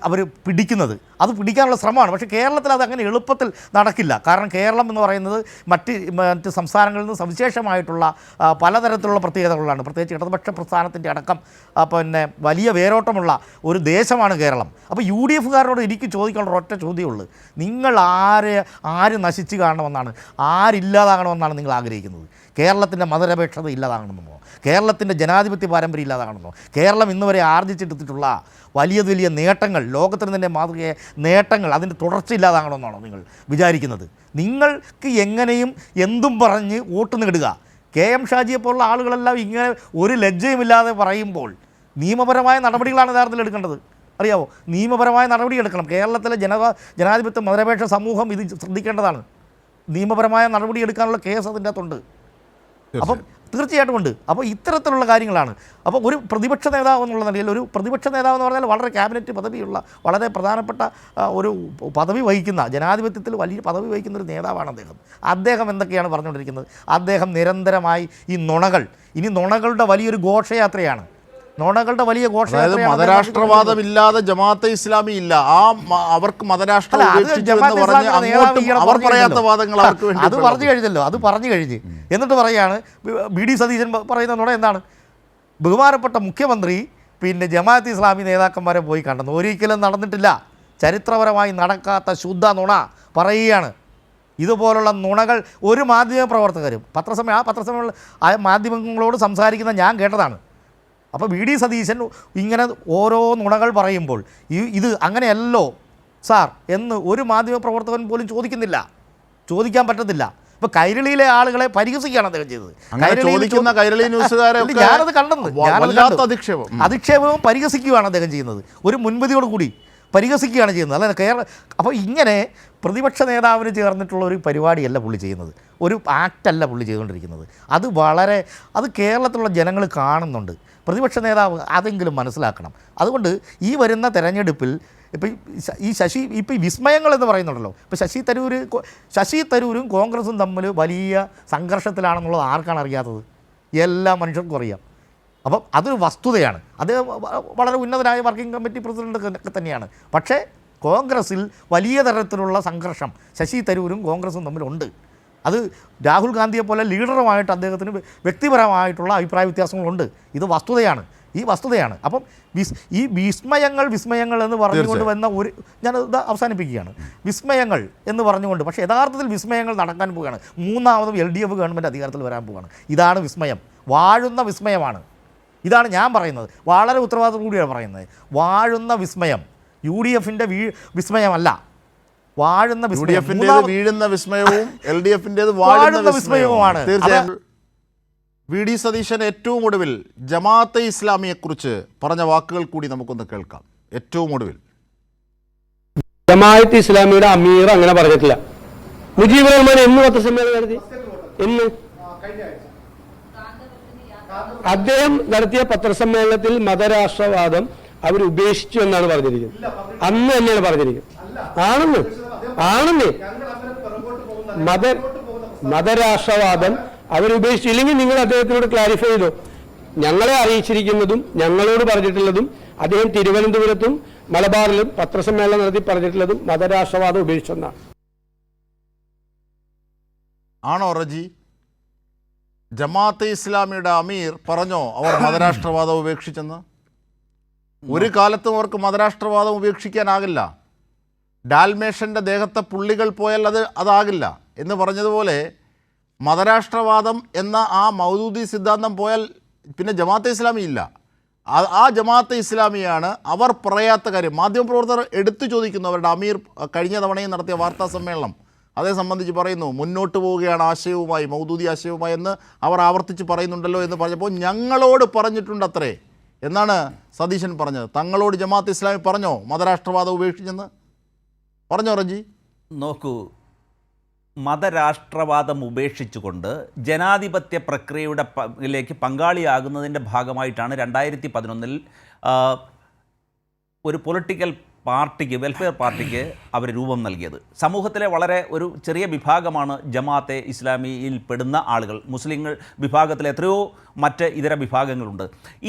Speaker 1: അവർ പിടിക്കുന്നത്.
Speaker 5: അത് പിടിക്കാനുള്ള ശ്രമമാണ്. പക്ഷേ കേരളത്തിൽ അത് അങ്ങനെ എളുപ്പത്തിൽ നടക്കില്ല. കാരണം കേരളം എന്ന് പറയുന്നത് മറ്റ് സംസ്ഥാനങ്ങളിൽ നിന്ന് സവിശേഷമായിട്ടുള്ള പലതരത്തിലുള്ള പ്രത്യേകതകളാണ്. പ്രത്യേകിച്ച് ഇടതുപക്ഷ പ്രസ്ഥാനത്തിൻ്റെ അടക്കം പിന്നെ വലിയ വേരോട്ടമുള്ള ഒരു ദേശമാണ് കേരളം. അപ്പോൾ യു ഡി എഫുകാരോട് എനിക്ക് ചോദിക്കാനുള്ള ഒറ്റ ചോദ്യമുള്ളൂ, നിങ്ങൾ ആര് നശിച്ച് കാണണമെന്നാണ്, ആരില്ലാതാകണമെന്നാണ് നിങ്ങൾ ആഗ്രഹിക്കുന്നത്? കേരളത്തിൻ്റെ മതനിരപേക്ഷത ഇല്ലാതാകണമെന്നോ, കേരളത്തിൻ്റെ ജനാധിപത്യ പാരമ്പര്യം ഇല്ലാതാകണമെന്നോ, കേരളം ഇന്നുവരെ ആർജിച്ചെടുത്തിട്ടുള്ള വലിയ നേട്ടങ്ങൾ, ലോകത്തിന് തന്നെ മാതൃകയായ നേട്ടങ്ങൾ, അതിൻ്റെ തുടർച്ചയില്ലാതാകണമെന്നാണോ നിങ്ങൾ വിചാരിക്കുന്നത്? നിങ്ങൾക്ക് എങ്ങനെയും എന്തും പറഞ്ഞ് വോട്ട് നേടുക. കെ എം ഷാജിയെ പോലുള്ള ആളുകളെല്ലാം ഇങ്ങനെ ഒരു ലജ്ജയുമില്ലാതെ പറയുമ്പോൾ നിയമപരമായ നടപടികളാണ് യഥാർത്ഥത്തിൽ എടുക്കേണ്ടത്. അറിയാവോ, നിയമപരമായ നടപടി എടുക്കണം. കേരളത്തിലെ ജനാധിപത്യ മതനിരപേക്ഷ സമൂഹം ഇത് ശ്രദ്ധിക്കേണ്ടതാണ്. നിയമപരമായ നടപടി എടുക്കാനുള്ള കേസ് അതിൻ്റെ അകത്തുണ്ട്. അപ്പം തീർച്ചയായിട്ടും ഉണ്ട്. അപ്പോൾ ഇത്തരത്തിലുള്ള കാര്യങ്ങളാണ്. അപ്പോൾ ഒരു പ്രതിപക്ഷ നേതാവ് എന്നുള്ള നിലയിൽ, ഒരു പ്രതിപക്ഷ നേതാവ് എന്ന് പറഞ്ഞാൽ വളരെ ക്യാബിനറ്റ് പദവിയുള്ള വളരെ പ്രധാനപ്പെട്ട ഒരു പദവി വഹിക്കുന്ന, ജനാധിപത്യത്തിൽ വലിയ പദവി വഹിക്കുന്ന ഒരു നേതാവാണ് അദ്ദേഹം. അദ്ദേഹം എന്തൊക്കെയാണ് പറഞ്ഞുകൊണ്ടിരിക്കുന്നത്? അദ്ദേഹം നിരന്തരമായി ഈ നുണകൾ, ഇനി നുണകളുടെ വലിയൊരു ഘോഷയാത്രയാണ്. നുണകളുടെ വലിയ ഘോഷയാത്രയാണ്.
Speaker 1: മതരാഷ്ട്രവാദമില്ലാതെ ജമാഅത്തെ ഇസ്ലാമി ഇല്ല, അവർക്ക് മതരാഷ്ട്രം
Speaker 5: അത് പറഞ്ഞു കഴിഞ്ഞല്ലോ, അത് പറഞ്ഞു കഴിഞ്ഞ് എന്നിട്ട് പറയാണ് ബി ഡി സതീശൻ പറയുന്ന നുണ എന്താണ്? ബഹുമാനപ്പെട്ട മുഖ്യമന്ത്രി പിന്നെ ജമാഅത്തെ ഇസ്ലാമി നേതാക്കന്മാരെ പോയി കണ്ടെന്ന് ഒരിക്കലും നടന്നിട്ടില്ല. ചരിത്രപരമായി നടക്കാത്ത ശുദ്ധ നുണ പറയുകയാണ്. ഇതുപോലുള്ള നുണകൾ ഒരു മാധ്യമ പ്രവർത്തകരും പത്രസമ്മേളനം മാധ്യമങ്ങളോട് സംസാരിക്കുന്ന ഞാൻ കേട്ടതാണ്. അപ്പോൾ വി ഡി സതീശൻ ഇങ്ങനെ ഓരോ നുണകൾ പറയുമ്പോൾ ഇത് അങ്ങനെയല്ലോ സാർ എന്ന് ഒരു മാധ്യമപ്രവർത്തകൻ പോലും ചോദിക്കാൻ പറ്റത്തില്ല. ഇപ്പോൾ കൈരളിയിലെ ആളുകളെ പരിഹസിക്കുകയാണ് അദ്ദേഹം ചെയ്തത്. ഞാനത് കണ്ടെന്ന് അധിക്ഷേപവും പരിഹസിക്കുകയാണ് അദ്ദേഹം ചെയ്യുന്നത്. ഒരു മുൻവിധിയോടുകൂടി പരിഹസിക്കുകയാണ് ചെയ്യുന്നത്. അല്ല അപ്പോൾ ഇങ്ങനെ പ്രതിപക്ഷ നേതാവിന് ചേർന്നിട്ടുള്ള ഒരു പരിപാടിയല്ല പുള്ളി ചെയ്യുന്നത്, ഒരു ആക്റ്റല്ല പുള്ളി ചെയ്തുകൊണ്ടിരിക്കുന്നത്. അത് കേരളത്തിലുള്ള ജനങ്ങൾ കാണുന്നുണ്ട്. പ്രതിപക്ഷ നേതാവ് അതെങ്കിലും മനസ്സിലാക്കണം. അതുകൊണ്ട് ഈ വരുന്ന തെരഞ്ഞെടുപ്പിൽ ഇപ്പോൾ ഈ വിസ്മയങ്ങൾ എന്ന് പറയുന്നുണ്ടല്ലോ, ഇപ്പോൾ ശശി തരൂരും കോൺഗ്രസും തമ്മിൽ വലിയ സംഘർഷത്തിലാണെന്നുള്ളത് ആർക്കാണ് അറിയാത്തത്? എല്ലാ മനുഷ്യർക്കും അറിയാം. അപ്പം അതൊരു വസ്തുതയാണ്. അത് വളരെ ഉന്നതനായ വർക്കിംഗ് കമ്മിറ്റി പ്രസിഡൻ്റ് തന്നെയാണ്. പക്ഷേ കോൺഗ്രസിൽ വലിയ തരത്തിലുള്ള സംഘർഷം ശശി തരൂരും കോൺഗ്രസും തമ്മിലുണ്ട്. അത് രാഹുൽ ഗാന്ധിയെ പോലെ ലീഡറുമായിട്ട് അദ്ദേഹത്തിന് വ്യക്തിപരമായിട്ടുള്ള അഭിപ്രായ വ്യത്യാസങ്ങളുണ്ട്. ഇത് വസ്തുതയാണ്. അപ്പം ഈ വിസ്മയങ്ങൾ എന്ന് പറഞ്ഞുകൊണ്ട് വന്ന ഞാനത് അവസാനിപ്പിക്കുകയാണ്. വിസ്മയങ്ങൾ എന്ന് പറഞ്ഞുകൊണ്ട്, പക്ഷേ യഥാർത്ഥത്തിൽ വിസ്മയങ്ങൾ നടക്കാൻ പോവുകയാണ്. മൂന്നാമതും LDF ഗവൺമെൻറ് അധികാരത്തിൽ വരാൻ പോവുകയാണ്. ഇതാണ് വിസ്മയം, വാഴുന്ന വിസ്മയമാണ്. ഇതാണ് ഞാൻ പറയുന്നത്, വളരെ ഉത്തരവാദിത്വം കൂടിയാണ് പറയുന്നത്. വാഴുന്ന വിസ്മയം, UDFൻ്റെ വിസ്മയമല്ല, വാഴുന്ന
Speaker 1: വീഴുന്ന വിസ്മയവും LDFൻ്റേത് വാഴുന്ന വിസ്മയവുമാണ്. തീർച്ചയായും വി ഡി സതീശൻ ഏറ്റവും ഒടുവിൽ ജമാഅത്തെ ഇസ്ലാമിയെക്കുറിച്ച് പറഞ്ഞ വാക്കുകൾ കൂടി നമുക്കൊന്ന് കേൾക്കാം. ഏറ്റവും ഒടുവിൽ
Speaker 6: ജമാഅത്തെ ഇസ്ലാമിയുടെ അമീർ അങ്ങനെ പറഞ്ഞിട്ടില്ല. മുജീബുർ റഹ്മാൻ എന്ന് പത്രസമ്മേളനം നടത്തി? എന്ന് അദ്ദേഹം നടത്തിയ പത്രസമ്മേളനത്തിൽ മതരാഷ്ട്രവാദം അവർ ഉപേക്ഷിച്ചു എന്നാണ് പറഞ്ഞിരിക്കുന്നത്. അന്ന് തന്നെയാണ് പറഞ്ഞിരിക്കുന്നത്. ആണെന്ന് മതരാഷ്ട്രവാദം അവരുപേക്ഷിച്ചു. ഇല്ലെങ്കിൽ നിങ്ങൾ അദ്ദേഹത്തിനോട് ക്ലാരിഫൈ ചെയ്തോ. ഞങ്ങളെ അറിയിച്ചിരിക്കുന്നതും ഞങ്ങളോട് പറഞ്ഞിട്ടുള്ളതും അദ്ദേഹം തിരുവനന്തപുരത്തും മലബാറിലും പത്രസമ്മേളനം നടത്തി പറഞ്ഞിട്ടുള്ളതും മതരാഷ്ട്രവാദം ഉപേക്ഷിച്ചെന്നാണ്.
Speaker 1: ആണോ റജി? ജമാഅത്തെ ഇസ്ലാമിയുടെ അമീർ പറഞ്ഞോ അവർ മതരാഷ്ട്രവാദം ഉപേക്ഷിച്ചെന്ന്? ഒരു കാലത്തും അവർക്ക് മതരാഷ്ട്രവാദം ഉപേക്ഷിക്കാനാകില്ല. ഡാൽമേഷൻ്റെ ദേഹത്തെ പുള്ളികൾ പോയാൽ അതാകില്ല എന്ന് പറഞ്ഞതുപോലെ മതരാഷ്ട്രവാദം എന്ന ആ മൗദൂദി സിദ്ധാന്തം പോയാൽ പിന്നെ ജമാഅത്തെ ഇസ്ലാമി ഇല്ല. ആ ജമാഅത്തെ ഇസ്ലാമിയാണ് അവർ പറയാത്ത കാര്യം മാധ്യമപ്രവർത്തകർ എടുത്തു ചോദിക്കുന്നു. അവരുടെ അമീർ കഴിഞ്ഞ തവണയും നടത്തിയ വാർത്താ സമ്മേളനം അതേ സംബന്ധിച്ച് പറയുന്നു, മുന്നോട്ട് പോവുകയാണ് ആശയവുമായി, മൗദൂദി ആശയവുമായി എന്ന് അവർ ആവർത്തിച്ച് പറയുന്നുണ്ടല്ലോ എന്ന് പറഞ്ഞപ്പോൾ ഞങ്ങളോട് പറഞ്ഞിട്ടുണ്ട് അത്രേ എന്നാണ് സതീശൻ പറഞ്ഞത്. തങ്ങളോട് ജമാഅത്ത് ഇസ്ലാമി പറഞ്ഞോ മതരാഷ്ട്രവാദം ഉപേക്ഷിച്ചെന്ന്? പറഞ്ഞോ റജി?
Speaker 2: നോക്കൂ, മതരാഷ്ട്രവാദം ഉപേക്ഷിച്ചുകൊണ്ട് ജനാധിപത്യ പ്രക്രിയയുടെ ലേക്ക് പങ്കാളിയാകുന്നതിൻ്റെ ഭാഗമായിട്ടാണ് 2011 ഒരു പൊളിറ്റിക്കൽ പാർട്ടിക്ക്, വെൽഫെയർ പാർട്ടിക്ക് അവർ രൂപം നൽകിയത്. സമൂഹത്തിലെ വളരെ ഒരു ചെറിയ വിഭാഗമാണ് ജമാഅത്തെ ഇസ്ലാമിയിൽ പെടുന്ന ആളുകൾ. മുസ്ലിങ്ങൾ വിഭാഗത്തിലെ എത്രയോ മറ്റ് ഇതര വിഭാഗങ്ങളുണ്ട്.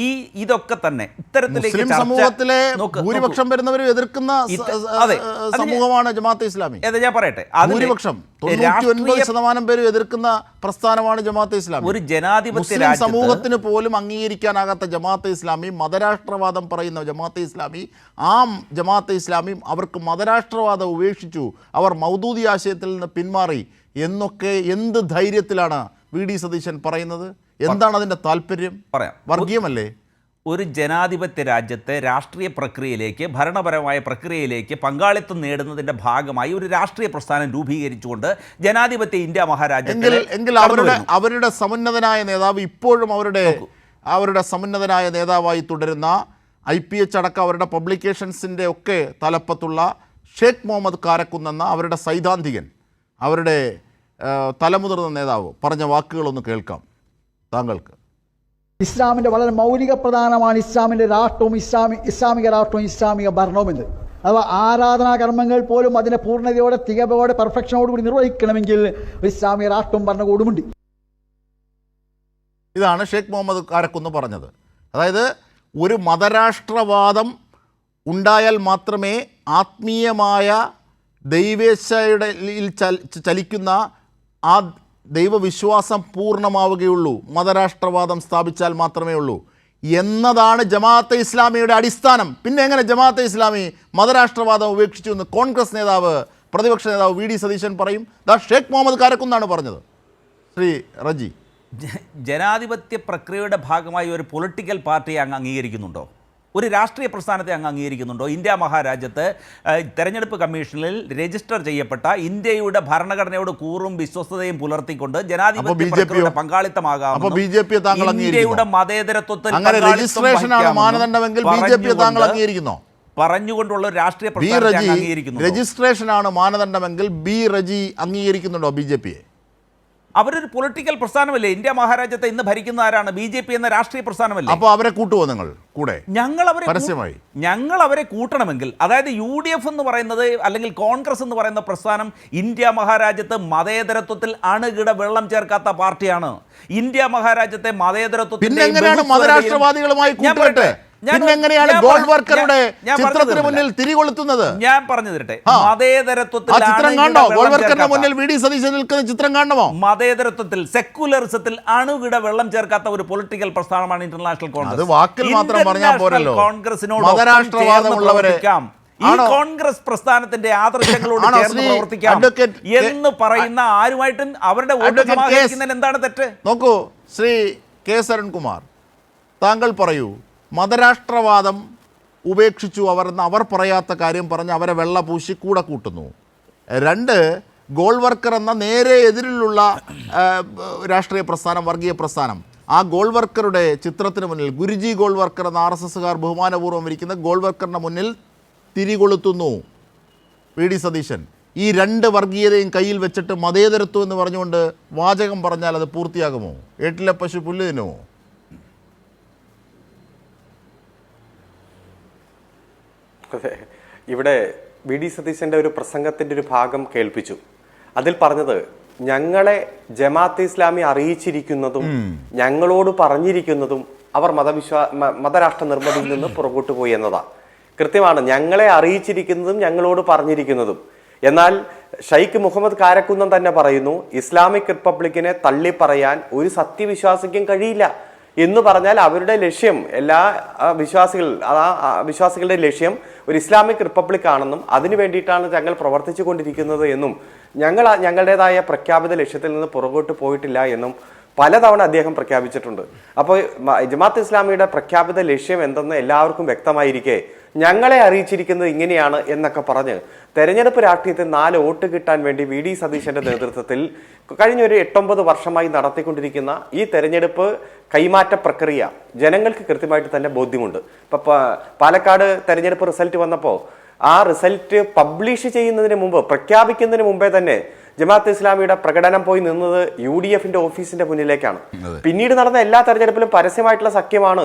Speaker 2: ഇതൊക്കെ തന്നെ ഇത്തരത്തിലേക്ക്
Speaker 1: മുസ്ലിം സമൂഹത്തിലെ ഭൂരിപക്ഷം വരുന്നവരും എതിർക്കുന്ന സമൂഹമാണ് ജമാഅത്തെ ഇസ്ലാമി.
Speaker 2: ഞാൻ പറയട്ടെ,
Speaker 1: ഭൂരിപക്ഷം 99% പേരും എതിർക്കുന്ന പ്രസ്ഥാനമാണ് ജമാഅത്തെ ഇസ്ലാമി.
Speaker 2: ഒരു ജനാധിപത്യ
Speaker 1: സമൂഹത്തിന് പോലും അംഗീകരിക്കാനാകാത്ത ജമാഅത്തെ ഇസ്ലാമി, മതരാഷ്ട്രവാദം പറയുന്ന ജമാഅത്തെ ഇസ്ലാമി, ആ ജമാഅത്തെ ഇസ്ലാമി അവർക്ക് മതരാഷ്ട്രവാദം ഉപേക്ഷിച്ചു, അവർ മൗദൂദി ആശയത്തിൽ നിന്ന് പിന്മാറി എന്നൊക്കെ എന്ത് ധൈര്യത്തിലാണ് വി.ഡി. സതീശൻ പറയുന്നത്? എന്താണ് അതിൻ്റെ താല്പര്യം?
Speaker 2: പറയാം,
Speaker 1: വർഗീയമല്ലേ?
Speaker 2: ഒരു ജനാധിപത്യ രാജ്യത്തെ രാഷ്ട്രീയ പ്രക്രിയയിലേക്ക്, ഭരണപരമായ പ്രക്രിയയിലേക്ക് പങ്കാളിത്തം നേടുന്നതിൻ്റെ ഭാഗമായി ഒരു രാഷ്ട്രീയ പ്രസ്ഥാനം രൂപീകരിച്ചുകൊണ്ട് ജനാധിപത്യ ഇന്ത്യ മഹാരാജ്യത്തിൽ
Speaker 1: എങ്കിൽ അവരുടെ സമുന്നതനായ നേതാവ് ഇപ്പോഴും അവരുടെ സമുന്നതനായ നേതാവായി തുടരുന്ന IPH അടക്കം അവരുടെ പബ്ലിക്കേഷൻസിൻ്റെ ഒക്കെ തലപ്പത്തുള്ള ഷേഖ് മുഹമ്മദ് കാരക്കുന്നെന്ന അവരുടെ സൈദ്ധാന്തികൻ, അവരുടെ തലമുതിർന്ന നേതാവ് പറഞ്ഞ വാക്കുകളൊന്ന് കേൾക്കാം താങ്കൾക്ക്.
Speaker 7: ഇസ്ലാമിൻ്റെ വളരെ മൗലിക പ്രധാനമാണ് ഇസ്ലാമിൻ്റെ രാഷ്ട്രവും ഇസ്ലാമിക രാഷ്ട്രവും ഇസ്ലാമിക ഭരണവും എന്ന്. അഥവാ ആരാധനാ കർമ്മങ്ങൾ പോലും അതിനെ പൂർണ്ണതയോടെ, തികവോടെ, പെർഫെക്ഷനോടുകൂടി നിർവഹിക്കണമെങ്കിൽ ഇസ്ലാമിക രാഷ്ട്രവും ഭരണകൂടമുണ്ട്.
Speaker 1: ഇതാണ് ഷേഖ് മുഹമ്മദ് കാരക്കുന്ന് പറഞ്ഞത്. അതായത് ഒരു മതരാഷ്ട്രവാദം ഉണ്ടായാൽ മാത്രമേ ആത്മീയമായ ദൈവേച്ഛയുടെ ചലിക്കുന്ന ആ ദൈവവിശ്വാസം പൂർണ്ണമാവുകയുള്ളൂ, മതരാഷ്ട്രവാദം സ്ഥാപിച്ചാൽ മാത്രമേ ഉള്ളൂ എന്നതാണ് ജമാഅത്തെ ഇസ്ലാമിയുടെ അടിസ്ഥാനം. പിന്നെ എങ്ങനെ ജമാഅത്തെ ഇസ്ലാമി മതരാഷ്ട്രവാദം ഉപേക്ഷിച്ചു എന്ന് കോൺഗ്രസ് നേതാവ്, പ്രതിപക്ഷ നേതാവ് വി.ഡി. സതീശൻ പറയും? ഷേഖ് മുഹമ്മദ് കാരക്കുന്നാണ് പറഞ്ഞത്. ശ്രീ റജി,
Speaker 2: ജനാധിപത്യ പ്രക്രിയയുടെ ഭാഗമായി ഒരു പൊളിറ്റിക്കൽ പാർട്ടിയെ അങ്ങ് അംഗീകരിക്കുന്നുണ്ടോ? ഒരു രാഷ്ട്രീയ പ്രസ്ഥാനത്തെ അങ്ങ് അംഗീകരിക്കുന്നുണ്ടോ? ഇന്ത്യ മഹാരാജ്യത്ത് തെരഞ്ഞെടുപ്പ് കമ്മീഷനിൽ രജിസ്റ്റർ ചെയ്യപ്പെട്ട ഇന്ത്യയുടെ ഭരണഘടനയോട് കൂറും വിശ്വസ്തതയും പുലർത്തിക്കൊണ്ട് ജനാധിപത്യ പങ്കാളിത്തമാകാം, ഇന്ത്യയുടെ മതേതരത്വത്തിൽ പറഞ്ഞുകൊണ്ടുള്ള രാഷ്ട്രീയ പ്രസ്ഥാനത്തെ അംഗീകരിക്കുന്നു.
Speaker 1: രജിസ്ട്രേഷനാണ് മാനദണ്ഡമെങ്കിൽ ബി റജി അംഗീകരിക്കുന്നുണ്ടോ ബി.ജെ.പിയെ?
Speaker 2: അവരൊരു പൊളിറ്റിക്കൽ പ്രസ്ഥാനമല്ലേ? ഇന്ത്യ മഹാരാജ്യത്തെ ഇന്ന് ഭരിക്കുന്ന ആരാണ്? ബി.ജെ.പി എന്ന രാഷ്ട്രീയ പ്രസ്ഥാനമല്ലേ?
Speaker 1: അപ്പോൾ അവരെ കൂട്ടുവോ നിങ്ങൾ കൂടെ?
Speaker 2: ഞങ്ങൾ അവരെ കൂട്ടണമെങ്കിൽ, അതായത് UDF എന്ന് പറയുന്നത് അല്ലെങ്കിൽ കോൺഗ്രസ് എന്ന് പറയുന്ന പ്രസ്ഥാനം ഇന്ത്യ മഹാരാജ്യത്ത് മതേതരത്വത്തിൽ അണുകിട വെള്ളം ചേർക്കാത്ത പാർട്ടിയാണ്. ഇന്ത്യ മഹാരാജ്യത്തെ മതേതരത്വത്തിൽ
Speaker 1: മതരാഷ്ട്രവാദികളുമായി കൂട്ടുകെട്ട് പിന്നെങ്ങനെയാണ് ഗോൾവർക്കറുടെ ചിത്രത്തിന് മുന്നിൽ തിരികൊളുത്തുന്നത്?
Speaker 2: ഞാൻ പറഞ്ഞു തരട്ടെ, മതേതരത്വത്തിൽ
Speaker 1: ചിത്രം കാണണമോ?
Speaker 2: മതേതരത്വത്തിൽ, സെക്കുലറിസത്തിൽ അണുകിട വെള്ളം ചേർക്കാത്ത ഒരു പൊളിറ്റിക്കൽ പ്രസ്ഥാനമാണ് ഇന്റർനാഷണൽ കോൺഗ്രസ്.
Speaker 1: അത് വാക്കിൽ മാത്രം പറഞ്ഞാൽ പോരല്ലോ.
Speaker 2: കോൺഗ്രസിനോട്
Speaker 1: മതരാഷ്ട്രവാദമുള്ളവരെ
Speaker 2: ഈ കോൺഗ്രസ് പ്രസ്ഥാനത്തിന്റെ ആദർശങ്ങളോട് ചേർന്ന് പ്രവർത്തിക്കാം എന്ന് പറയുന്ന ആരുമായിട്ടും അവരുടെ വോട്ട് സമാഹരിക്കുന്നതിൽ എന്താണ് തെറ്റ്?
Speaker 1: നോക്കൂ ശ്രീ കെ. സരൺകുമാർ, താങ്കൾ പറയൂ, മതരാഷ്ട്രവാദം ഉപേക്ഷിച്ചു അവർ പറയാത്ത കാര്യം പറഞ്ഞ് അവരെ വെള്ള പൂശി കൂടെ കൂട്ടുന്നു. 2, ഗോൾവർക്കർ എന്ന നേരെ എതിരിലുള്ള രാഷ്ട്രീയ പ്രസ്ഥാനം, വർഗീയ പ്രസ്ഥാനം, ആ ഗോൾവർക്കറുടെ ചിത്രത്തിന് മുന്നിൽ, ഗുരുജി ഗോൾവർക്കർ എന്ന RSSകാർ ബഹുമാനപൂർവ്വം ഇരിക്കുന്ന ഗോൾവർക്കറിൻ്റെ മുന്നിൽ തിരികൊളുത്തുന്നു വി.ഡി. സതീശൻ. ഈ 2 വർഗീയതയും കയ്യിൽ വെച്ചിട്ട് മതേതരത്വം എന്ന് പറഞ്ഞുകൊണ്ട് വാചകം പറഞ്ഞാൽ അത് പൂർത്തിയാകുമോ? ഏട്ടിലെ പശു പുല്ല് തിന്നുമോ?
Speaker 3: അതെ, ഇവിടെ വി.ഡി. സതീശൻ്റെ ഒരു പ്രസംഗത്തിൻ്റെ ഒരു ഭാഗം കേൾപ്പിച്ചു. അതിൽ പറഞ്ഞത്, ഞങ്ങളെ ജമാഅത്തെ ഇസ്ലാമി അറിയിച്ചിരിക്കുന്നതും ഞങ്ങളോട് പറഞ്ഞിരിക്കുന്നതും അവർ മതരാഷ്ട്ര നിർമ്മിതിയിൽ നിന്ന് പുറകോട്ട് പോയി എന്നതാണ്. കൃത്യമാണ്, ഞങ്ങളെ അറിയിച്ചിരിക്കുന്നതും ഞങ്ങളോട് പറഞ്ഞിരിക്കുന്നതും. എന്നാൽ ഷെയ്ഖ് മുഹമ്മദ് കാരക്കുന്നം തന്നെ പറയുന്നു, ഇസ്ലാമിക് റിപ്പബ്ലിക്കിനെ തള്ളിപ്പറയാൻ ഒരു സത്യവിശ്വാസിക്കും കഴിയില്ല എന്ന് പറഞ്ഞാൽ അവരുടെ ലക്ഷ്യം, എല്ലാ വിശ്വാസികളുടെ ലക്ഷ്യം ഒരു ഇസ്ലാമിക് റിപ്പബ്ലിക് ആണെന്നും അതിനു വേണ്ടിയിട്ടാണ് ഞങ്ങൾ പ്രവർത്തിച്ചു കൊണ്ടിരിക്കുന്നത് എന്നും ഞങ്ങളുടേതായ പ്രഖ്യാപിത ലക്ഷ്യത്തിൽ നിന്ന് പുറകോട്ട് പോയിട്ടില്ല എന്നും പലതവണ അദ്ദേഹം പ്രഖ്യാപിച്ചിട്ടുണ്ട്. അപ്പോൾ ജമാഅത്ത് ഇസ്ലാമിയുടെ പ്രഖ്യാപിത ലക്ഷ്യം എന്തെന്ന് എല്ലാവർക്കും വ്യക്തമായിരിക്കെ ഞങ്ങളെ അറിയിച്ചിരിക്കുന്നത് ഇങ്ങനെയാണ് എന്നൊക്കെ പറഞ്ഞ് തെരഞ്ഞെടുപ്പ് രാഷ്ട്രീയത്തിൽ 4 വോട്ട് കിട്ടാൻ വേണ്ടി വി.ഡി. സതീശന്റെ നേതൃത്വത്തിൽ കഴിഞ്ഞ ഒരു 8-9 വർഷമായി നടത്തിക്കൊണ്ടിരിക്കുന്ന ഈ തെരഞ്ഞെടുപ്പ് കൈമാറ്റ പ്രക്രിയ ജനങ്ങൾക്ക് കൃത്യമായിട്ട് തന്നെ ബോധ്യമുണ്ട്. ഇപ്പൊ പാലക്കാട് തെരഞ്ഞെടുപ്പ് റിസൾട്ട് വന്നപ്പോൾ ആ റിസൾട്ട് പബ്ലിഷ് ചെയ്യുന്നതിന് മുമ്പ്, പ്രഖ്യാപിക്കുന്നതിന് മുമ്പേ തന്നെ ജമാഅത്ത് ഇസ്ലാമിയുടെ പ്രകടനം പോയി നിന്നത് UDFന്റെ ഓഫീസിന്റെ മുന്നിലേക്കാണ്. പിന്നീട് നടന്ന എല്ലാ തെരഞ്ഞെടുപ്പിലും പരസ്യമായിട്ടുള്ള സഖ്യമാണ്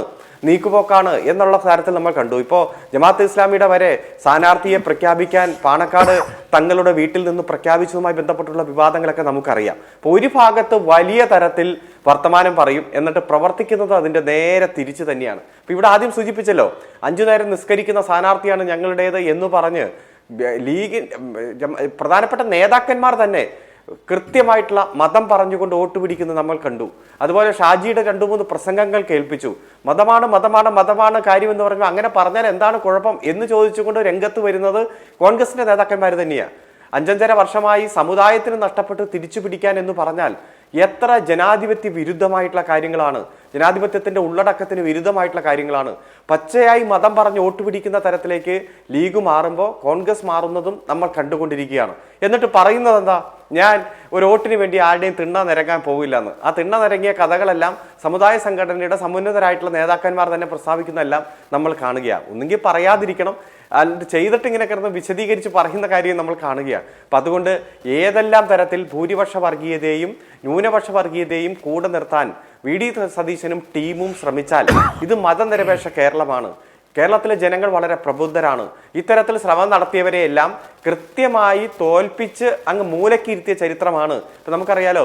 Speaker 3: നീക്കുപോക്കാണ് എന്നുള്ള കാര്യത്തിൽ നമ്മൾ കണ്ടു. ഇപ്പോൾ ജമാഅത്തെ ഇസ്ലാമിയുടെ വരെ സ്ഥാനാർത്ഥിയെ പ്രഖ്യാപിക്കാൻ പാണക്കാട് തങ്ങളുടെ വീട്ടിൽ നിന്ന് പ്രഖ്യാപിച്ചതുമായി ബന്ധപ്പെട്ടുള്ള വിവാദങ്ങളൊക്കെ നമുക്കറിയാം. അപ്പോൾ ഒരു ഭാഗത്ത് വലിയ തരത്തിൽ വർത്തമാനം പറയും, എന്നിട്ട് പ്രവർത്തിക്കുന്നത് അതിന്റെ നേരെ തിരിച്ചു തന്നെയാണ്. ഇപ്പൊ ഇവിടെ ആദ്യം സൂചിപ്പിച്ചല്ലോ, 5 നേരം നിസ്കരിക്കുന്ന സ്ഥാനാർത്ഥിയാണ് ഞങ്ങളുടേത് എന്ന് പറഞ്ഞ് ലീഗ് പ്രധാനപ്പെട്ട നേതാക്കന്മാർ തന്നെ കൃത്യമായിട്ടുള്ള മതം പറഞ്ഞുകൊണ്ട് വോട്ട് പിടിക്കുന്നത് നമ്മൾ കണ്ടു. അതുപോലെ ഷാജിയുടെ 2-3 പ്രസംഗങ്ങൾ കേൾപ്പിച്ചു. മതമാണ് മതമാണ് മതമാണ് കാര്യം എന്ന് പറഞ്ഞു. അങ്ങനെ പറഞ്ഞാൽ എന്താണ് കുഴപ്പം എന്ന് ചോദിച്ചുകൊണ്ട് രംഗത്ത് വരുന്നത് കോൺഗ്രസിന്റെ നേതാക്കന്മാർ തന്നെയാണ്. 5-5.5 വർഷമായി സമുദായത്തിന് നഷ്ടപ്പെട്ട് തിരിച്ചു പിടിക്കാൻ എന്ന് പറഞ്ഞാൽ എത്ര ജനാധിപത്യ വിരുദ്ധമായിട്ടുള്ള കാര്യങ്ങളാണ്, ജനാധിപത്യത്തിന്റെ ഉള്ളടക്കത്തിന് വിരുദ്ധമായിട്ടുള്ള കാര്യങ്ങളാണ്. പച്ചയായി മതം പറഞ്ഞ് വോട്ട് പിടിക്കുന്ന തരത്തിലേക്ക് ലീഗ് മാറുമ്പോൾ കോൺഗ്രസ് മാറുന്നതും നമ്മൾ കണ്ടുകൊണ്ടിരിക്കുകയാണ്. എന്നിട്ട് പറയുന്നത് എന്താ, ഞാൻ ഒരു വോട്ടിന് വേണ്ടി ആരുടെയും തിണ്ണ നിരങ്ങാൻ പോകില്ല എന്ന്. ആ തിണ്ണ നിരങ്ങിയ കഥകളെല്ലാം സമുദായ സംഘടനയുടെ സമുന്നതരായിട്ടുള്ള നേതാക്കന്മാർ തന്നെ പ്രസ്താവിക്കുന്നതെല്ലാം നമ്മൾ കാണുകയാണ്. ഒന്നുകിൽ പറയാതിരിക്കണം, ചെയ്തിട്ട് ഇങ്ങനെ കിടന്ന് വിശദീകരിച്ച് പറയുന്ന കാര്യം നമ്മൾ കാണുകയാണ്. അപ്പം അതുകൊണ്ട് ഏതെല്ലാം തരത്തിൽ ഭൂരിപക്ഷ വർഗീയതയും ന്യൂനപക്ഷ വർഗീയതയും കൂടെ നിർത്താൻ വി.ഡി. സതീശനും ടീമും ശ്രമിച്ചാൽ ഇത് മതനിരപേക്ഷ കേരളമാണ്. കേരളത്തിലെ ജനങ്ങൾ വളരെ പ്രബുദ്ധരാണ്. ഇത്തരത്തിൽ ശ്രമം നടത്തിയവരെയെല്ലാം കൃത്യമായി തോൽപ്പിച്ച് അങ്ങ് മൂലക്കിരുത്തിയ ചരിത്രമാണ്. ഇപ്പൊ നമുക്കറിയാലോ,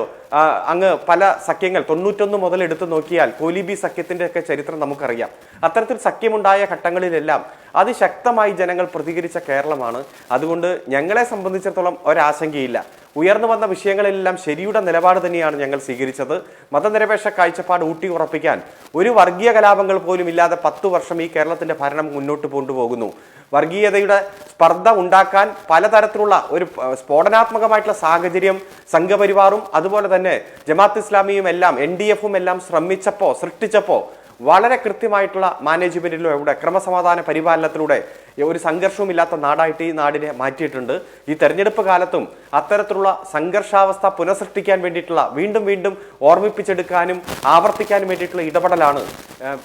Speaker 3: അങ്ങ് പല സഖ്യങ്ങൾ 91 മുതൽ എടുത്തു നോക്കിയാൽ കോലിബി സഖ്യത്തിന്റെ ഒക്കെ ചരിത്രം നമുക്കറിയാം. അത്തരത്തിൽ സഖ്യമുണ്ടായ ഘട്ടങ്ങളിലെല്ലാം അതിശക്തമായി ജനങ്ങൾ പ്രതികരിച്ച കേരളമാണ്. അതുകൊണ്ട് ഞങ്ങളെ സംബന്ധിച്ചിടത്തോളം ഒരാശങ്കയില്ല. ഉയർന്നു വന്ന വിഷയങ്ങളിലെല്ലാം ശരിയുടെ നിലപാട് തന്നെയാണ് ഞങ്ങൾ സ്വീകരിച്ചത്. മതനിരപേക്ഷ കാഴ്ചപ്പാട് ഊട്ടി ഉറപ്പിക്കാൻ ഒരു വർഗീയ കലാപങ്ങൾ പോലും ഇല്ലാതെ 10 വർഷം ഈ കേരളത്തിന്റെ ഭരണം മുന്നോട്ട് കൊണ്ടുപോകുന്നു. വർഗീയതയുടെ സ്പർദ്ധ ഉണ്ടാക്കാൻ പലതരത്തിലുള്ള ഒരു സ്ഫോടനാത്മകമായിട്ടുള്ള സാഹചര്യം സംഘപരിവാറും അതുപോലെ തന്നെ ജമാഅത്ത് ഇസ്ലാമിയും എല്ലാം NDF-ഉം എല്ലാം സൃഷ്ടിച്ചപ്പോൾ വളരെ കൃത്യമായിട്ടുള്ള മാനേജ്മെന്റിലൂടെ ക്രമസമാധാന പരിപാലനത്തിലൂടെ ഒരു സംഘർഷവും ഇല്ലാത്ത നാടായിട്ട് ഈ നാടിനെ മാറ്റിയിട്ടുണ്ട്. ഈ തെരഞ്ഞെടുപ്പ് കാലത്തും അത്തരത്തിലുള്ള സംഘർഷാവസ്ഥ പുനഃസൃഷ്ടിക്കാൻ വേണ്ടിയിട്ടുള്ള വീണ്ടും ഓർമ്മിപ്പിച്ചെടുക്കാനും ആവർത്തിക്കാനും വേണ്ടിയിട്ടുള്ള ഇടപെടലാണ്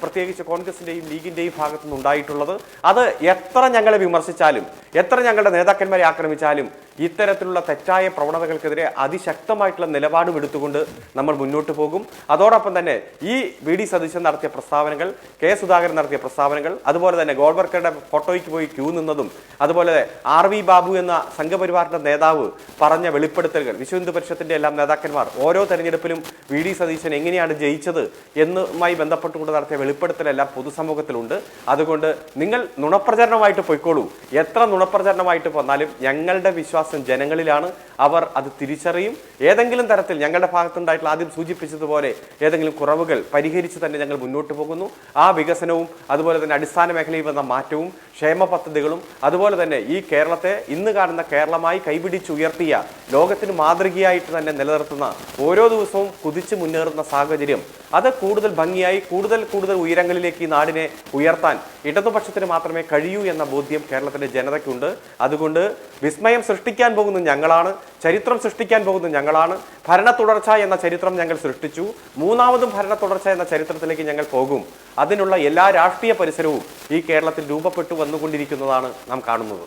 Speaker 3: പ്രത്യേകിച്ച് കോൺഗ്രസിന്റെയും ലീഗിന്റെയും ഭാഗത്തു നിന്നുണ്ടായിട്ടുള്ളത്. അത് എത്ര ഞങ്ങളെ വിമർശിച്ചാലും എത്ര ഞങ്ങളുടെ നേതാക്കന്മാരെ ആക്രമിച്ചാലും ഇത്തരത്തിലുള്ള തെറ്റായ പ്രവണതകൾക്കെതിരെ അതിശക്തമായിട്ടുള്ള നിലപാടും എടുത്തുകൊണ്ട് നമ്മൾ മുന്നോട്ട് പോകും. അതോടൊപ്പം തന്നെ ഈ വി.ഡി. സതീശൻ നടത്തിയ പ്രസ്താവനകൾ, കെ. സുധാകരൻ നടത്തിയ പ്രസ്താവനകൾ, അതുപോലെ തന്നെ ഗോൾവർക്കറുടെ ഫോട്ടോയ്ക്ക് പോയി ക്യൂ നിന്നതും, അതുപോലെ R.V. ബാബു എന്ന സംഘപരിവാറിന്റെ നേതാവ് പറഞ്ഞ വെളിപ്പെടുത്തലുകൾ, വിശ്വ ഹിന്ദു പരിഷത്തിന്റെ എല്ലാം നേതാക്കന്മാർ ഓരോ തെരഞ്ഞെടുപ്പിലും വി.ഡി. സതീശൻ എങ്ങനെയാണ് ജയിച്ചത് എന്നുമായി ബന്ധപ്പെട്ടുകൊണ്ട് നടത്തിയ വെളിപ്പെടുത്തലെല്ലാം പൊതുസമൂഹത്തിലുണ്ട്. അതുകൊണ്ട് നിങ്ങൾ നുണപ്രചരണമായിട്ട് പോയിക്കോളൂ. എത്ര നുണപ്രചരണമായിട്ട് വന്നാലും ഞങ്ങളുടെ വിശ്വാസം ജനങ്ങളിലാണ്. അവർ അത് തിരിച്ചറിയും. ഏതെങ്കിലും തരത്തിൽ ഞങ്ങളുടെ ഭാഗത്തുണ്ടായിട്ടുള്ള ആദ്യം സൂചിപ്പിച്ചതുപോലെ ഏതെങ്കിലും കുറവുകൾ പരിഹരിച്ച് തന്നെ ഞങ്ങൾ മുന്നോട്ട് പോകുന്നു. ആ വികസനവും അതുപോലെ തന്നെ അടിസ്ഥാന മേഖലയിൽ വന്ന മാറ്റവും ക്ഷേമ പദ്ധതികളും അതുപോലെ തന്നെ ഈ കേരളത്തെ ഇന്ന് കാണുന്ന കേരളമായി കൈപിടിച്ചുയർത്തിയ ലോകത്തിന് മാതൃകയായിട്ട് തന്നെ നിലനിർത്തുന്ന ഓരോ ദിവസവും കുതിച്ചു മുന്നേറുന്ന സാഹചര്യം അത് കൂടുതൽ ഭംഗിയായി കൂടുതൽ ഉയരങ്ങളിലേക്ക് ഈ നാടിനെ ഉയർത്താൻ ഇടതുപക്ഷത്തിന് മാത്രമേ കഴിയൂ എന്ന ബോധ്യം കേരളത്തിലെ ജനതയ്ക്കുണ്ട്. അതുകൊണ്ട് വിസ്മയം സൃഷ്ടിക്കാൻ പോകുന്നത് ഞങ്ങളാണ്, ചരിത്രം സൃഷ്ടിക്കാൻ പോകുന്നത് ഞങ്ങളാണ്. ഭരണ തുടർച്ച എന്ന ചരിത്രം ഞങ്ങൾ സൃഷ്ടിച്ചു. മൂന്നാമതും ഭരണ തുടർച്ച എന്ന ചരിത്രത്തിലേക്ക് ഞങ്ങൾ പോകും. അതിനുള്ള എല്ലാ രാഷ്ട്രീയ പരിസരവും ഈ കേരളത്തിൽ രൂപപ്പെട്ടു വന്നുകൊണ്ടിരിക്കുന്നതാണ് നാം കാണുന്നത്.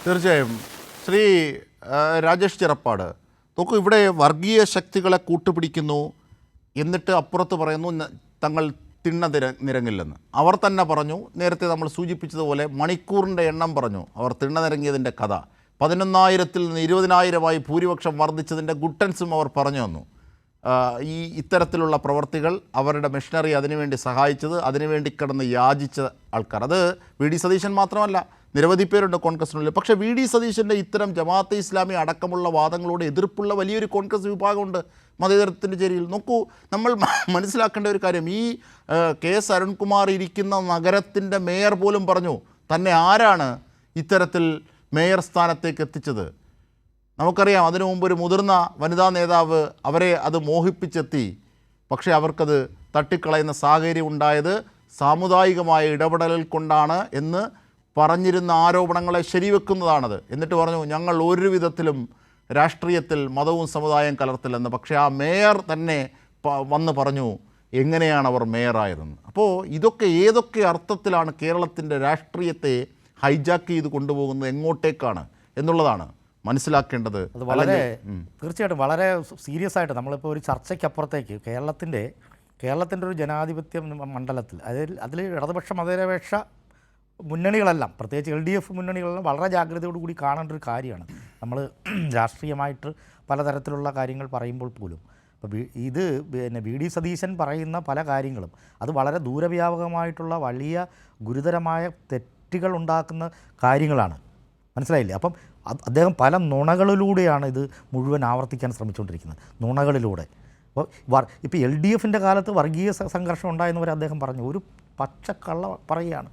Speaker 1: തീർച്ചയായും. ശ്രീ രാജേഷ് ചിറപ്പാട്, നോക്കൂ, ഇവിടെ വർഗീയ ശക്തികളെ കൂട്ടുപിടിക്കുന്നു, എന്നിട്ട് അപ്പുറത്ത് പറയുന്നു തങ്ങൾ തിണ്ണ നിരങ്ങില്ലെന്ന്. അവർ തന്നെ പറഞ്ഞു, നേരത്തെ നമ്മൾ സൂചിപ്പിച്ചതുപോലെ മണിക്കൂറിൻ്റെ എണ്ണം പറഞ്ഞു അവർ തിണ്ണ നിരങ്ങിയതിൻ്റെ കഥ. 11,000-ൽ നിന്ന് 20,000-ആയി ഭൂരിപക്ഷം വർദ്ധിച്ചതിൻ്റെ ഗുട്ടൻസും അവർ പറഞ്ഞു തന്നു. ഇത്തരത്തിലുള്ള പ്രവർത്തികൾ, അവരുടെ മെഷീനറി അതിനുവേണ്ടി സഹായിച്ചത്, അതിനുവേണ്ടി കിടന്ന് യാചിച്ച ആൾക്കാർ, അത് വി.ഡി. സതീശൻ മാത്രമല്ല, നിരവധി പേരുണ്ട് കോൺഗ്രസിനുള്ളിൽ. പക്ഷേ വി.ഡി. സതീശൻ്റെ ഇത്തരം ജമാഅത്തെ ഇസ്ലാമി അടക്കമുള്ള വാദങ്ങളോട് എതിർപ്പുള്ള വലിയൊരു കോൺഗ്രസ് വിഭാഗമുണ്ട് മതേതരത്തിൻ്റെ ചേരിയിൽ. നോക്കൂ, നമ്മൾ മനസ്സിലാക്കേണ്ട ഒരു കാര്യം, ഈ K.S. അരുൺകുമാർ ഇരിക്കുന്ന നഗരത്തിൻ്റെ മേയർ പോലും പറഞ്ഞു തന്നെ ആരാണ് ഇത്തരത്തിൽ മേയർ സ്ഥാനത്തേക്ക് എത്തിച്ചത്. നമുക്കറിയാം, അതിനു മുമ്പ് ഒരു മുതിർന്ന വനിതാ നേതാവ് അവരെ അത് മോഹിപ്പിച്ചെത്തി. പക്ഷേ അവർക്കത് തട്ടിക്കളയുന്ന സാഹചര്യം ഉണ്ടായത് സാമുദായികമായ ഇടപെടലിൽ കൊണ്ടാണ് എന്ന് പറഞ്ഞിരുന്ന ആരോപണങ്ങളെ ശരിവെക്കുന്നതാണത്. എന്നിട്ട് പറഞ്ഞു, ഞങ്ങൾ ഒരു വിധത്തിലും രാഷ്ട്രീയത്തിൽ മതവും സമുദായം കലർത്തില്ലെന്ന്. പക്ഷേ ആ മേയർ തന്നെ വന്ന് പറഞ്ഞു എങ്ങനെയാണ് അവർ മേയറായതെന്ന്. അപ്പോൾ ഇതൊക്കെ ഏതൊക്കെ അർത്ഥത്തിലാണ് കേരളത്തിൻ്റെ രാഷ്ട്രീയത്തെ ഹൈജാക്ക് ചെയ്ത് കൊണ്ടുപോകുന്നത്, എങ്ങോട്ടേക്കാണ് എന്നുള്ളതാണ് മനസ്സിലാക്കേണ്ടത്.
Speaker 5: അത് വളരെ തീർച്ചയായിട്ടും വളരെ സീരിയസ് ആയിട്ട് നമ്മളിപ്പോൾ ഒരു ചർച്ചയ്ക്കപ്പുറത്തേക്ക് കേരളത്തിൻ്റെ ഒരു ജനാധിപത്യ മണ്ഡലത്തിൽ അതിൽ ഇടതുപക്ഷ മതനിരപേക്ഷ മുന്നണികളെല്ലാം പ്രത്യേകിച്ച് LDF മുന്നണികളെല്ലാം വളരെ ജാഗ്രതയോടുകൂടി കാണേണ്ട ഒരു കാര്യമാണ്. നമ്മൾ രാഷ്ട്രീയമായിട്ട് പലതരത്തിലുള്ള കാര്യങ്ങൾ പറയുമ്പോൾ പോലും അപ്പോൾ ഇത് പിന്നെ VD സതീശൻ പറയുന്ന പല കാര്യങ്ങളും അത് വളരെ ദൂരവ്യാപകമായിട്ടുള്ള വലിയ ഗുരുതരമായ തെറ്റുകൾ ഉണ്ടാക്കുന്ന കാര്യങ്ങളാണ്. മനസ്സിലായില്ലേ? അപ്പം അദ്ദേഹം പല നുണകളിലൂടെയാണ് ഇത് മുഴുവൻ ആവർത്തിക്കാൻ ശ്രമിച്ചുകൊണ്ടിരിക്കുന്നത്, നുണകളിലൂടെ. അപ്പോൾ ഇപ്പോൾ LDFൻ്റെ കാലത്ത് വർഗീയ സംഘർഷം ഉണ്ടായെന്ന് വരെ അദ്ദേഹം പറഞ്ഞു. ഒരു പച്ചക്കള്ള പറയുകയാണ്.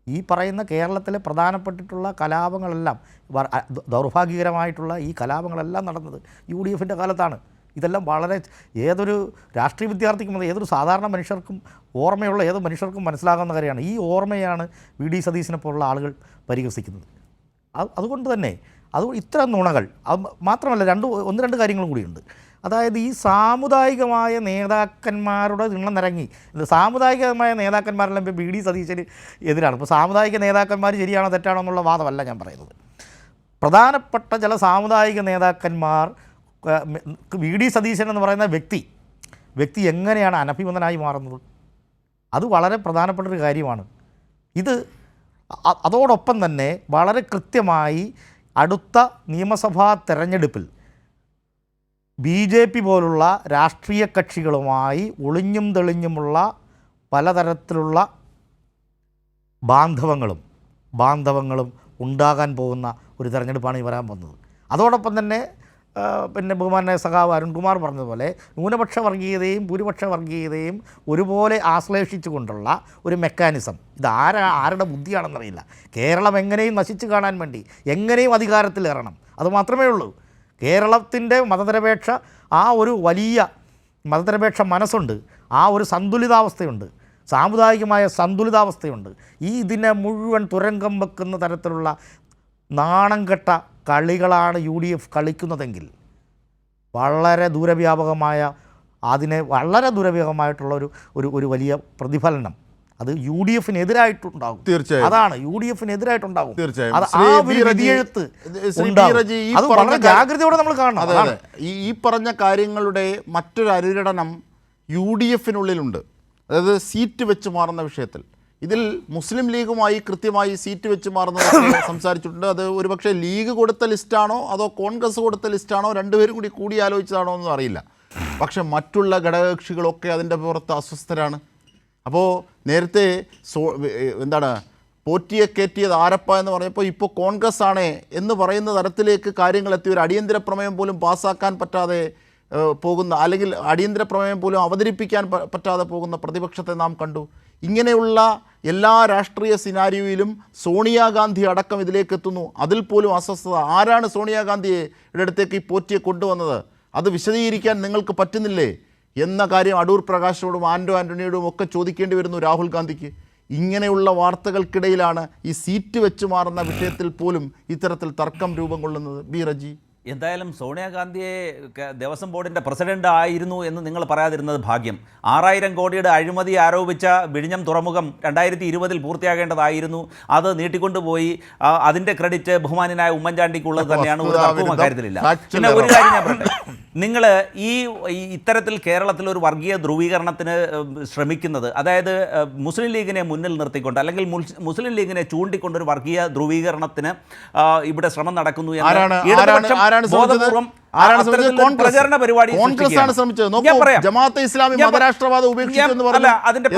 Speaker 5: ഈ പറയുന്ന കേരളത്തിലെ പ്രധാനപ്പെട്ടിട്ടുള്ള കലാപങ്ങളെല്ലാം ദൗർഭാഗ്യകരമായിട്ടുള്ള ഈ കലാപങ്ങളെല്ലാം നടന്നത് UDFൻ്റെ കാലത്താണ്. ഇതെല്ലാം വളരെ ഏതൊരു രാഷ്ട്രീയ വിദ്യാർത്ഥിക്കും ഏതൊരു സാധാരണ മനുഷ്യർക്കും ഓർമ്മയുള്ള ഏത് മനുഷ്യർക്കും മനസ്സിലാകുന്ന കാര്യമാണ്. ഈ ഓർമ്മയാണ് VD സതീശനെ പോലുള്ള ആളുകൾ പരിഹസിക്കുന്നത്. അതുകൊണ്ട് തന്നെ ഇത്തരം നുണകൾ അത് മാത്രമല്ല ഒന്ന് രണ്ട് കാര്യങ്ങളും കൂടിയുണ്ട്. അതായത് ഈ സാമുദായികമായ നേതാക്കന്മാരുടെ നിണ്ണം നിറങ്ങി സാമുദായികമായ നേതാക്കന്മാരെല്ലാം ഇപ്പോൾ VD സതീശന് എതിരാണ്. ഇപ്പോൾ സാമുദായിക നേതാക്കന്മാർ ശരിയാണോ തെറ്റാണോ എന്നുള്ള വാദമല്ല ഞാൻ പറയുന്നത്. പ്രധാനപ്പെട്ട ചില സാമുദായിക നേതാക്കന്മാർ VD സതീശൻ എന്ന് പറയുന്ന വ്യക്തി എങ്ങനെയാണ് അനഭിമതനായി മാറുന്നത്, അത് വളരെ പ്രധാനപ്പെട്ടൊരു കാര്യമാണ്. ഇത് അതോടൊപ്പം തന്നെ വളരെ കൃത്യമായി അടുത്ത നിയമസഭാ തെരഞ്ഞെടുപ്പിൽ BJP പോലുള്ള രാഷ്ട്രീയ കക്ഷികളുമായി ഒളിഞ്ഞും തെളിഞ്ഞുമുള്ള പലതരത്തിലുള്ള ബാന്ധവങ്ങളും ഉണ്ടാകാൻ പോകുന്ന ഒരു തെരഞ്ഞെടുപ്പാണ് ഈ വരാൻ പോകുന്നത്. അതോടൊപ്പം തന്നെ പിന്നെ ബഹുമാന്യ സഖാവ് അരുൺകുമാർ പറഞ്ഞതുപോലെ ന്യൂനപക്ഷ വർഗീയതയും ഭൂരിപക്ഷ വർഗീയതയും ഒരുപോലെ ആശ്ലേഷിച്ചുകൊണ്ടുള്ള ഒരു മെക്കാനിസം ഇത് ആരുടെ ബുദ്ധിയാണെന്നറിയില്ല. കേരളം എങ്ങനെയും നശിച്ചു കാണാൻ വേണ്ടി എങ്ങനെയും അധികാരത്തിലേറണം, അതുമാത്രമേ ഉള്ളൂ. കേരളത്തിൻ്റെ മതനിരപേക്ഷ ആ ഒരു വലിയ മതനിരപേക്ഷ മനസ്സുണ്ട്, ആ ഒരു സന്തുലിതാവസ്ഥയുണ്ട്, സാമുദായികമായ സന്തുലിതാവസ്ഥയുണ്ട്. ഇതിനെ മുഴുവൻ തുരങ്കം വെക്കുന്ന തരത്തിലുള്ള നാണം കെട്ട കളികളാണ് UDF കളിക്കുന്നതെങ്കിൽ വളരെ ദൂരവ്യാപകമായിട്ടുള്ള ഒരു വലിയ പ്രതിഫലനം അത് UDFനെതിരായിട്ടുണ്ടാകും.
Speaker 1: തീർച്ചയായും
Speaker 5: അതാണ് UDFനെതിരായിട്ടുണ്ടാകും.
Speaker 1: തീർച്ചയായും.
Speaker 5: അത് ആ ഒരു വിധിയെഴുത്ത് അത് വളരെ ജാഗ്രതയോടെ നമ്മൾ കാണണം.
Speaker 1: അതെ, ഈ പറഞ്ഞ കാര്യങ്ങളുടെ മറ്റൊരു അനുരണനം UDFനുള്ളിലുണ്ട്. അതായത് സീറ്റ് വെച്ച് മാറുന്ന വിഷയത്തിൽ ഇതിൽ മുസ്ലിം ലീഗുമായി കൃത്യമായി സീറ്റ് വെച്ച് മാറുന്നതൊക്കെ സംസാരിച്ചിട്ടുണ്ട്. അത് ഒരുപക്ഷെ ലീഗ് കൊടുത്ത ലിസ്റ്റാണോ അതോ കോൺഗ്രസ് കൊടുത്ത ലിസ്റ്റാണോ രണ്ടുപേരും കൂടി ആലോചിച്ചതാണോ എന്നൊന്നും അറിയില്ല. പക്ഷെ മറ്റുള്ള ഘടകകക്ഷികളൊക്കെ അതിൻ്റെ പുറത്ത് അസ്വസ്ഥരാണ്. അപ്പോൾ നേരത്തെ പോറ്റിയെ കയറ്റിയത് ആരപ്പ എന്ന് പറഞ്ഞപ്പോൾ ഇപ്പോൾ കോൺഗ്രസ് ആണ് എന്ന് പറയുന്ന തരത്തിലേക്ക് കാര്യങ്ങളെത്തി ഒരു അടിയന്തര പ്രമേയം പോലും പാസ്സാക്കാൻ പറ്റാതെ പോകുന്ന അല്ലെങ്കിൽ അടിയന്തര പ്രമേയം പോലും അവതരിപ്പിക്കാൻ പറ്റാതെ പോകുന്ന പ്രതിപക്ഷത്തെ നാം കണ്ടു. ഇങ്ങനെയുള്ള എല്ലാ രാഷ്ട്രീയ സിനാരിയോയിലും സോണിയാഗാന്ധി അടക്കം ഇതിലേക്ക് എത്തുന്നു. അതിൽ പോലും അസ്വസ്ഥത. ആരാണ് സോണിയാഗാന്ധിയെ അടുത്തേക്ക് ഈ പോറ്റിയെ കൊണ്ടുവന്നത്, അത് വിശദീകരിക്കാൻ നിങ്ങൾക്ക് പറ്റുന്നില്ലേ എന്ന കാര്യം അടൂർ പ്രകാശോടും ആൻ്റണിയോടും ഒക്കെ ചോദിക്കേണ്ടി വരുന്നു രാഹുൽ ഗാന്ധിക്ക്. ഇങ്ങനെയുള്ള വാർത്തകൾക്കിടയിലാണ് ഈ സീറ്റ് വെച്ച് മാറുന്ന വിഷയത്തിൽ പോലും ഇത്തരത്തിൽ തർക്കം രൂപം കൊള്ളുന്നത്. ബി റജി,
Speaker 2: എന്തായാലും സോണിയാഗാന്ധിയെ ദേവസ്വം ബോർഡിൻ്റെ പ്രസിഡന്റ് ആയിരുന്നു എന്ന് നിങ്ങൾ പറയാതിരുന്നത് ഭാഗ്യം. 6000 കോടിയുടെ അഴിമതി ആരോപിച്ച വിഴിഞ്ഞം തുറമുഖം 2020 പൂർത്തിയാകേണ്ടതായിരുന്നു. അത് നീട്ടിക്കൊണ്ടുപോയി. അതിൻ്റെ ക്രെഡിറ്റ് ബഹുമാനായ ഉമ്മൻചാണ്ടിക്കുള്ളത് തന്നെയാണ്. ഒരു തർക്കവും അക്കാര്യത്തിലില്ല. പിന്നെ ഒരു കാര്യം ഞാൻ പറയട്ടെ, നിങ്ങൾ ഇത്തരത്തിൽ കേരളത്തിൽ ഒരു വർഗീയ ധ്രുവീകരണത്തിന് ശ്രമിക്കുന്നത്, അതായത് മുസ്ലിം ലീഗിനെ മുന്നിൽ നിർത്തിക്കൊണ്ട് അല്ലെങ്കിൽ മുസ്ലിം ലീഗിനെ ചൂണ്ടിക്കൊണ്ട് ഒരു വർഗീയ ധ്രുവീകരണത്തിന് ഇവിടെ ശ്രമം നടക്കുന്നു എന്ന് പ്രചരണ പരിപാടി
Speaker 1: ജമാഅത്തെ ഇസ്ലാമി മതരാഷ്ട്രവാദം ഉപേക്ഷിച്ചു എന്ന് പറഞ്ഞു. എന്നിട്ട്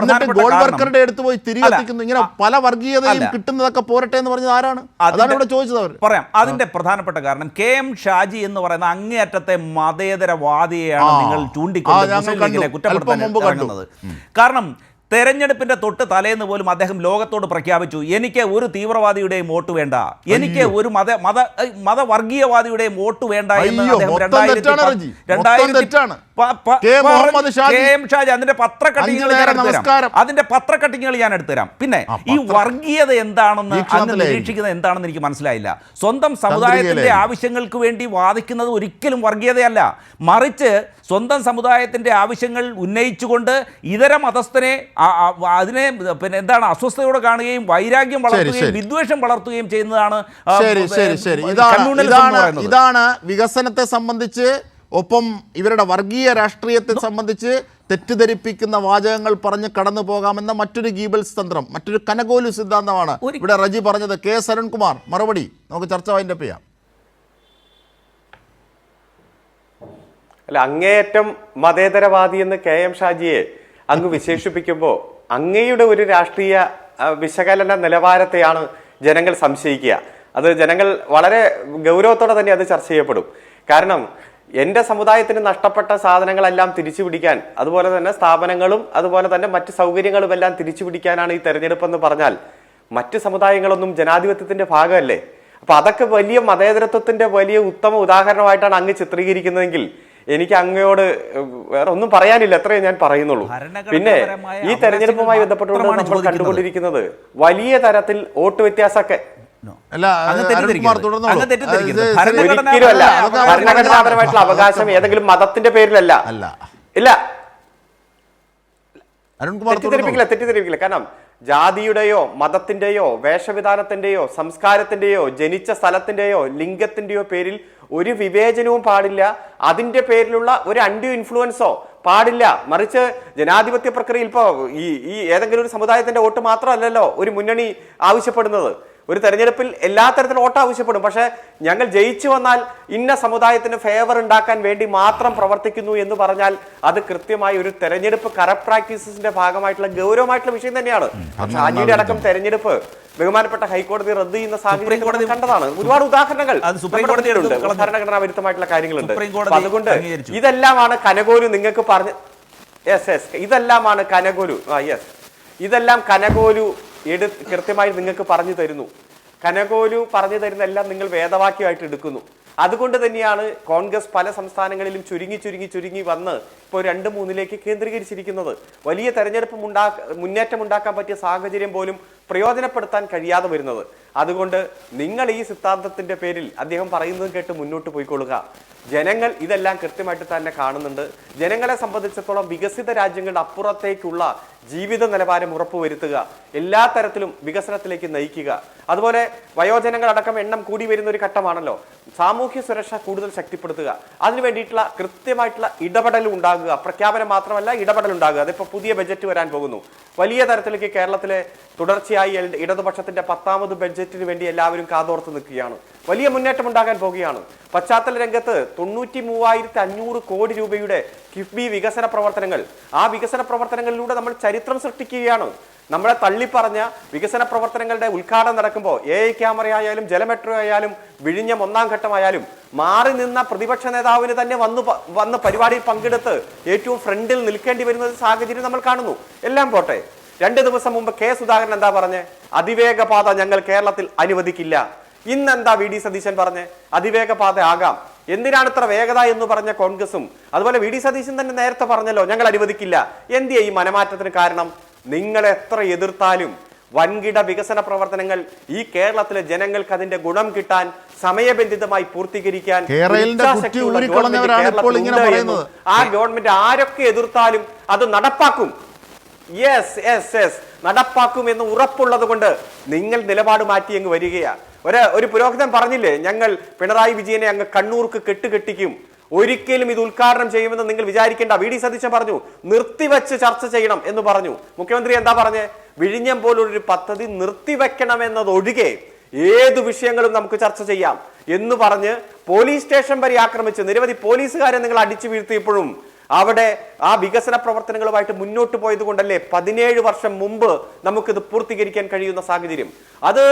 Speaker 1: ഗോൾവർക്കറുടെ അടുത്ത് പോയി തിരികെത്തിക്കുന്നു. ഇങ്ങനെ പല വർഗീയതയും കിട്ടുന്നതൊക്കെ പോരട്ടെ എന്ന് പറഞ്ഞത് ആരാണ്? അതാണ് ഇവിടെ ചോദിച്ചത്. അവർ
Speaker 2: പറയാം. അതിന്റെ പ്രധാനപ്പെട്ട കാരണം KM ഷാജി എന്ന് പറയുന്ന അങ്ങേയറ്റത്തെ മതേതരവാദിയെയാണ് നിങ്ങൾ ചൂണ്ടിക്കൊണ്ട് മുസ്ലിം ലീഗിനെ കുറ്റപ്പെടുത്തുന്നത്. കാരണം തെരഞ്ഞെടുപ്പിന്റെ തൊട്ട് തലേന്ന് പോലും അദ്ദേഹം ലോകത്തോട് പ്രഖ്യാപിച്ചു, എനിക്ക് ഒരു തീവ്രവാദിയുടെയും വോട്ട് വേണ്ട, എനിക്ക് ഒരു മതവർഗീയവാദിയുടെയും വോട്ട് വേണ്ട എന്ന് അദ്ദേഹം 2000 അതിന്റെ പത്രക്കട്ടിങ്ങുകൾ ഞാൻ എടുത്തുതരാം. പിന്നെ ഈ വർഗീയത എന്താണെന്ന് അങ്ങ് നിരീക്ഷിക്കുന്നത് എന്താണെന്ന് എനിക്ക് മനസ്സിലായില്ല. സ്വന്തം സമുദായത്തിന്റെ ആവശ്യങ്ങൾക്ക് വേണ്ടി വാദിക്കുന്നത് ഒരിക്കലും വർഗീയതയല്ല. മറിച്ച് സ്വന്തം സമുദായത്തിന്റെ ആവശ്യങ്ങൾ ഉന്നയിച്ചുകൊണ്ട് ഇതര മതസ്ഥനെ അതിനെ പിന്നെ എന്താണ് അസ്വസ്ഥയോടെ കാണുകയും വൈരാഗ്യം വളർത്തുകയും വിദ്വേഷം വളർത്തുകയും ചെയ്യുന്നതാണ്.
Speaker 1: ഇതാണ് വികസനത്തെ സംബന്ധിച്ച് ഒപ്പം ഇവരുടെ വർഗീയ രാഷ്ട്രീയത്തെ സംബന്ധിച്ച് തെറ്റിദ്ധരിപ്പിക്കുന്ന വാചകങ്ങൾ പറഞ്ഞ് കടന്നു പോകാമെന്ന മറ്റൊരു ഗീബൽസ് തന്ത്രം, മറ്റൊരു കനകോലു സിദ്ധാന്തമാണ് ഇവിടെ റജി പറഞ്ഞത്. കെ എസ് അരുൺകുമാർ മറുപടി, നമുക്ക് ചർച്ച വൈൻഡപ്പ് ചെയ്യാം.
Speaker 3: അല്ല, അങ്ങേയറ്റം മതേതരവാദി എന്ന് കെ എം ഷാജിയെ അങ്ങ് വിശേഷിപ്പിക്കുമ്പോൾ അങ്ങയുടെ ഒരു രാഷ്ട്രീയ വിശകലന നിലവാരത്തെയാണ് ജനങ്ങൾ സംശയിക്കുക. അത് ജനങ്ങൾ വളരെ ഗൗരവത്തോടെ തന്നെ അത് ചർച്ച ചെയ്യപ്പെടും. കാരണം എൻ്റെ സമുദായത്തിന് നഷ്ടപ്പെട്ട സാധനങ്ങളെല്ലാം തിരിച്ചു പിടിക്കാൻ, അതുപോലെ തന്നെ സ്ഥാപനങ്ങളും അതുപോലെ തന്നെ മറ്റ് സൗകര്യങ്ങളും എല്ലാം തിരിച്ചു പിടിക്കാനാണ് ഈ തെരഞ്ഞെടുപ്പെന്ന് പറഞ്ഞാൽ മറ്റ് സമുദായങ്ങളൊന്നും ജനാധിപത്യത്തിന്റെ ഭാഗമല്ലേ? അപ്പൊ അതൊക്കെ വലിയ മതേതരത്വത്തിന്റെ വലിയ ഉത്തമ ഉദാഹരണമായിട്ടാണ് അങ്ങ് ചിത്രീകരിക്കുന്നതെങ്കിൽ എനിക്ക് അങ്ങയോട് വേറെ ഒന്നും പറയാനില്ല, അത്രേ ഞാൻ പറയുന്നുള്ളൂ. പിന്നെ ഈ തെരഞ്ഞെടുപ്പുമായി ബന്ധപ്പെട്ടുകൊണ്ട് നമ്മൾ കണ്ടുകൊണ്ടിരിക്കുന്നത് വലിയ തരത്തിൽ വോട്ട് വ്യത്യാസമൊക്കെ ഒരിക്കലുമല്ല. ഭരണഘടനാപരമായിട്ടുള്ള അവകാശം ഏതെങ്കിലും മതത്തിന്റെ പേരിലല്ല. ഇല്ല, തെറ്റിദ്ധരിപ്പിക്കില്ല. കാരണം ജാതിയുടെയോ മതത്തിന്റെയോ വേഷവിധാനത്തിന്റെയോ സംസ്കാരത്തിന്റെയോ ജനിച്ച സ്ഥലത്തിന്റെയോ ലിംഗത്തിന്റെയോ പേരിൽ ഒരു വിവേചനവും പാടില്ല. അതിന്റെ പേരിലുള്ള ഒരു അൺഡ്യൂ ഇൻഫ്ലുവൻസോ പാടില്ല. മറിച്ച് ജനാധിപത്യ പ്രക്രിയയിൽ ഇപ്പോ ഈ ഏതെങ്കിലും ഒരു സമുദായത്തിന്റെ വോട്ട് മാത്രമല്ലല്ലോ ഒരു മുന്നണി ആവശ്യപ്പെടുന്നത്. ഒരു തെരഞ്ഞെടുപ്പിൽ എല്ലാ തരത്തിലും വോട്ട് ആവശ്യപ്പെടും. പക്ഷെ ഞങ്ങൾ ജയിച്ചു വന്നാൽ ഇന്ന സമുദായത്തിന് ഫേവർ ഉണ്ടാക്കാൻ വേണ്ടി മാത്രം പ്രവർത്തിക്കുന്നു എന്ന് പറഞ്ഞാൽ അത് കൃത്യമായി ഒരു തെരഞ്ഞെടുപ്പ് കറപ്റ്റ് പ്രാക്ടീസസിന്റെ ഭാഗമായിട്ടുള്ള ഗൗരവമായിട്ടുള്ള വിഷയം തന്നെയാണ്. ഷാജിയുടെ അടക്കം തെരഞ്ഞെടുപ്പ് ബഹുമാനപ്പെട്ട ഹൈക്കോടതി റദ്ദ് ചെയ്യുന്ന സാഹചര്യം കണ്ടതാണ്. ഒരുപാട് ഉദാഹരണങ്ങൾ സുപ്രീംകോടതിയിലുണ്ട്, ഭരണഘടനാ വിരുദ്ധമായിട്ടുള്ള കാര്യങ്ങളുണ്ട്. അതുകൊണ്ട് ഇതെല്ലാമാണ് കനകോലു നിങ്ങൾക്ക് പറഞ്ഞ് ഇതെല്ലാമാണ് കനകോലു ഇതെല്ലാം കനകോലു കൃത്യമായി നിങ്ങൾക്ക് പറഞ്ഞു തരുന്നു. കനകോലു പറഞ്ഞു തരുന്ന എല്ലാം നിങ്ങൾ വേദവാക്യമായിട്ട് എടുക്കുന്നു. അതുകൊണ്ട് തന്നെയാണ് കോൺഗ്രസ് പല സംസ്ഥാനങ്ങളിലും ചുരുങ്ങി വന്ന് ഇപ്പോൾ 2-3 കേന്ദ്രീകരിച്ചിരിക്കുന്നത്. വലിയ തെരഞ്ഞെടുപ്പ് മുന്നേറ്റം ഉണ്ടാക്കാൻ പറ്റിയ സാഹചര്യം പോലും പ്രയോജനപ്പെടുത്താൻ കഴിയാതെ വരുന്നത്. അതുകൊണ്ട് നിങ്ങൾ ഈ സിദ്ധാന്തത്തിന്റെ പേരിൽ അദ്ദേഹം പറയുന്നത് കേട്ട് മുന്നോട്ട് പോയിക്കൊള്ളുക. ജനങ്ങൾ ഇതെല്ലാം കൃത്യമായിട്ട് തന്നെ കാണുന്നുണ്ട്. ജനങ്ങളെ സംബന്ധിച്ചിടത്തോളം വികസിത രാജ്യങ്ങളുടെ അപ്പുറത്തേക്കുള്ള ജീവിത നിലവാരം ഉറപ്പുവരുത്തുക, എല്ലാ തരത്തിലും വികസനത്തിലേക്ക് നയിക്കുക. അതുപോലെ വയോജനങ്ങളടക്കം എണ്ണം കൂടി വരുന്ന ഒരു ഘട്ടമാണല്ലോ. സാമൂഹ്യ സുരക്ഷ കൂടുതൽ ശക്തിപ്പെടുത്തുക, അതിനു വേണ്ടിയിട്ടുള്ള കൃത്യമായിട്ടുള്ള ഇടപെടൽ ഉണ്ടാകുക. പ്രഖ്യാപനം മാത്രമല്ല, ഇടപെടൽ ഉണ്ടാകുക. അതിപ്പോൾ പുതിയ ബജറ്റ് വരാൻ പോകുന്നു. വലിയ തരത്തിലേക്ക് കേരളത്തിലെ തുടർച്ചയായി ഇടതുപക്ഷത്തിന്റെ 10ാമത് ബഡ്ജറ്റിന് വേണ്ടി എല്ലാവരും കാതോർത്ത് നിൽക്കുകയാണ്. വലിയ മുന്നേറ്റം ഉണ്ടാകാൻ പോവുകയാണ്. പശ്ചാത്തല രംഗത്ത് 93,500 കോടി രൂപയുടെ കിഫ്ബി വികസന പ്രവർത്തനങ്ങൾ, ആ വികസന പ്രവർത്തനങ്ങളിലൂടെ നമ്മൾ ചരിത്രം സൃഷ്ടിക്കുകയാണ്. നമ്മളെ തള്ളിപ്പറഞ്ഞ വികസന പ്രവർത്തനങ്ങളുടെ ഉദ്ഘാടനം നടക്കുമ്പോൾ AI ക്യാമറ ആയാലും ജലമെട്രോ ആയാലും വിഴിഞ്ഞം 1ാം ഘട്ടമായാലും മാറി നിന്ന പ്രതിപക്ഷ നേതാവിന് തന്നെ വന്ന് പരിപാടിയിൽ പങ്കെടുത്ത് ഏറ്റവും ഫ്രണ്ടിൽ നിൽക്കേണ്ടി വരുന്ന സാഹചര്യം നമ്മൾ കാണുന്നു. എല്ലാം പോട്ടെ, 2 ദിവസം മുമ്പ് കെ സുധാകരൻ എന്താ പറഞ്ഞേ? അതിവേഗപാത ഞങ്ങൾ കേരളത്തിൽ അനുവദിക്കില്ല. ഇന്നെന്താ VD സതീശൻ പറഞ്ഞ്? അതിവേഗപാത ആകാം. എന്തിനാണ് ഇത്ര വേഗത എന്ന് പറഞ്ഞ കോൺഗ്രസും അതുപോലെ VD സതീശൻ തന്നെ നേരത്തെ പറഞ്ഞല്ലോ ഞങ്ങൾ അനുവദിക്കില്ല. എന്തിയാ ഈ മനമാറ്റത്തിന് കാരണം? നിങ്ങൾ എത്ര എതിർത്താലും വൻകിട വികസന പ്രവർത്തനങ്ങൾ ഈ കേരളത്തിലെ ജനങ്ങൾക്ക് അതിന്റെ ഗുണം കിട്ടാൻ സമയബന്ധിതമായി പൂർത്തീകരിക്കാൻ ആ ഗവൺമെന്റ് ആരൊക്കെ എതിർത്താലും അത് നടപ്പാക്കും. നടപ്പാക്കും എന്ന് ഉറപ്പുള്ളത് കൊണ്ട് നിങ്ങൾ നിലപാട് മാറ്റി അങ്ങ് വരികയാ. ഒരു പുരോഹിതൻ പറഞ്ഞില്ലേ, ഞങ്ങൾ പിണറായി വിജയനെ അങ്ങ് കണ്ണൂർക്ക് കെട്ടുകെട്ടിക്കും, ഒരിക്കലും ഇത് ഉദ്ഘാടനം ചെയ്യുമെന്ന് നിങ്ങൾ വിചാരിക്കേണ്ട. VD സതീശൻ പറഞ്ഞു നിർത്തിവെച്ച് ചർച്ച ചെയ്യണം എന്ന് പറഞ്ഞു. മുഖ്യമന്ത്രി എന്താ പറഞ്ഞേ? വിഴിഞ്ഞം പോലൊരു പദ്ധതി നിർത്തിവെക്കണമെന്നതൊഴികെ ഏതു വിഷയങ്ങളും നമുക്ക് ചർച്ച ചെയ്യാം എന്ന് പറഞ്ഞ് പോലീസ് സ്റ്റേഷൻ വരെ ആക്രമിച്ച് നിരവധി പോലീസുകാരെ നിങ്ങൾ അടിച്ചു വീഴ്ത്തിയപ്പോഴും അവിടെ ആ വികസന പ്രവർത്തനങ്ങളുമായിട്ട് മുന്നോട്ട് പോയത് കൊണ്ടല്ലേ 17 വർഷം മുമ്പ് നമുക്കിത് പൂർത്തീകരിക്കാൻ കഴിയുന്ന സാഹചര്യം. അത്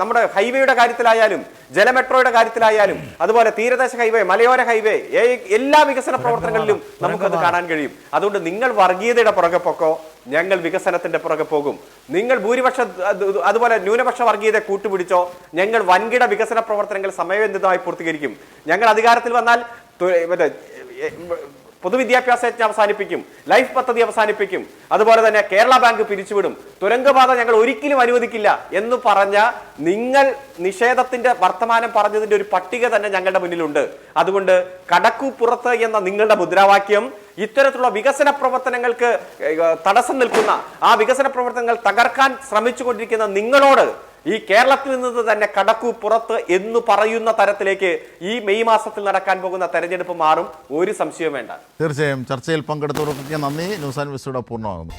Speaker 3: നമ്മുടെ ഹൈവേയുടെ കാര്യത്തിലായാലും ജലമെട്രോയുടെ കാര്യത്തിലായാലും അതുപോലെ തീരദേശ ഹൈവേ, മലയോര ഹൈവേ, എല്ലാ വികസന പ്രവർത്തനങ്ങളിലും നമുക്കത് കാണാൻ കഴിയും. അതുകൊണ്ട് നിങ്ങൾ വർഗീയതയുടെ പുറകെ പൊക്കോ, ഞങ്ങൾ വികസനത്തിന്റെ പുറകെ പോകും. നിങ്ങൾ ഭൂരിപക്ഷ അതുപോലെ ന്യൂനപക്ഷ വർഗീയത കൂട്ടുപിടിച്ചോ, ഞങ്ങൾ വൻകിട വികസന പ്രവർത്തനങ്ങൾ സമയബന്ധിതമായി പൂർത്തീകരിക്കും. ഞങ്ങൾ അധികാരത്തിൽ വന്നാൽ പൊതുവിദ്യാഭ്യാസ യജ്ഞം അവസാനിപ്പിക്കും, ലൈഫ് പദ്ധതി അവസാനിപ്പിക്കും, അതുപോലെ തന്നെ കേരള ബാങ്ക് പിരിച്ചുവിടും, തുരങ്കപാത ഞങ്ങൾ ഒരിക്കലും അനുവദിക്കില്ല എന്ന് പറഞ്ഞ നിങ്ങൾ നിഷേധത്തിന്റെ വർത്തമാനം പറഞ്ഞതിന്റെ ഒരു പട്ടിക തന്നെ ഞങ്ങളുടെ മുന്നിലുണ്ട്. അതുകൊണ്ട് കടക്കു പുറത്ത് എന്ന നിങ്ങളുടെ മുദ്രാവാക്യം ഇത്തരത്തിലുള്ള വികസന പ്രവർത്തനങ്ങൾക്ക് തടസ്സം നിൽക്കുന്ന, ആ വികസന പ്രവർത്തനങ്ങൾ തകർക്കാൻ ശ്രമിച്ചുകൊണ്ടിരിക്കുന്ന നിങ്ങളോട് ഈ കേരളത്തിൽ നിന്ന് തന്നെ കടക്കൂ പുറത്ത് എന്ന് പറയുന്ന തരത്തിലേക്ക് ഈ മെയ് മാസത്തിൽ നടക്കാൻ പോകുന്ന തെരഞ്ഞെടുപ്പ് മാറും, ഒരു സംശയവും വേണ്ട.
Speaker 1: തീർച്ചയായും ചർച്ചയിൽ പങ്കെടുത്തവർക്ക് നന്ദി. ന്യൂസ് ആൻഡ് വിസ്ഡ പൂർണ്ണമാകുന്നു.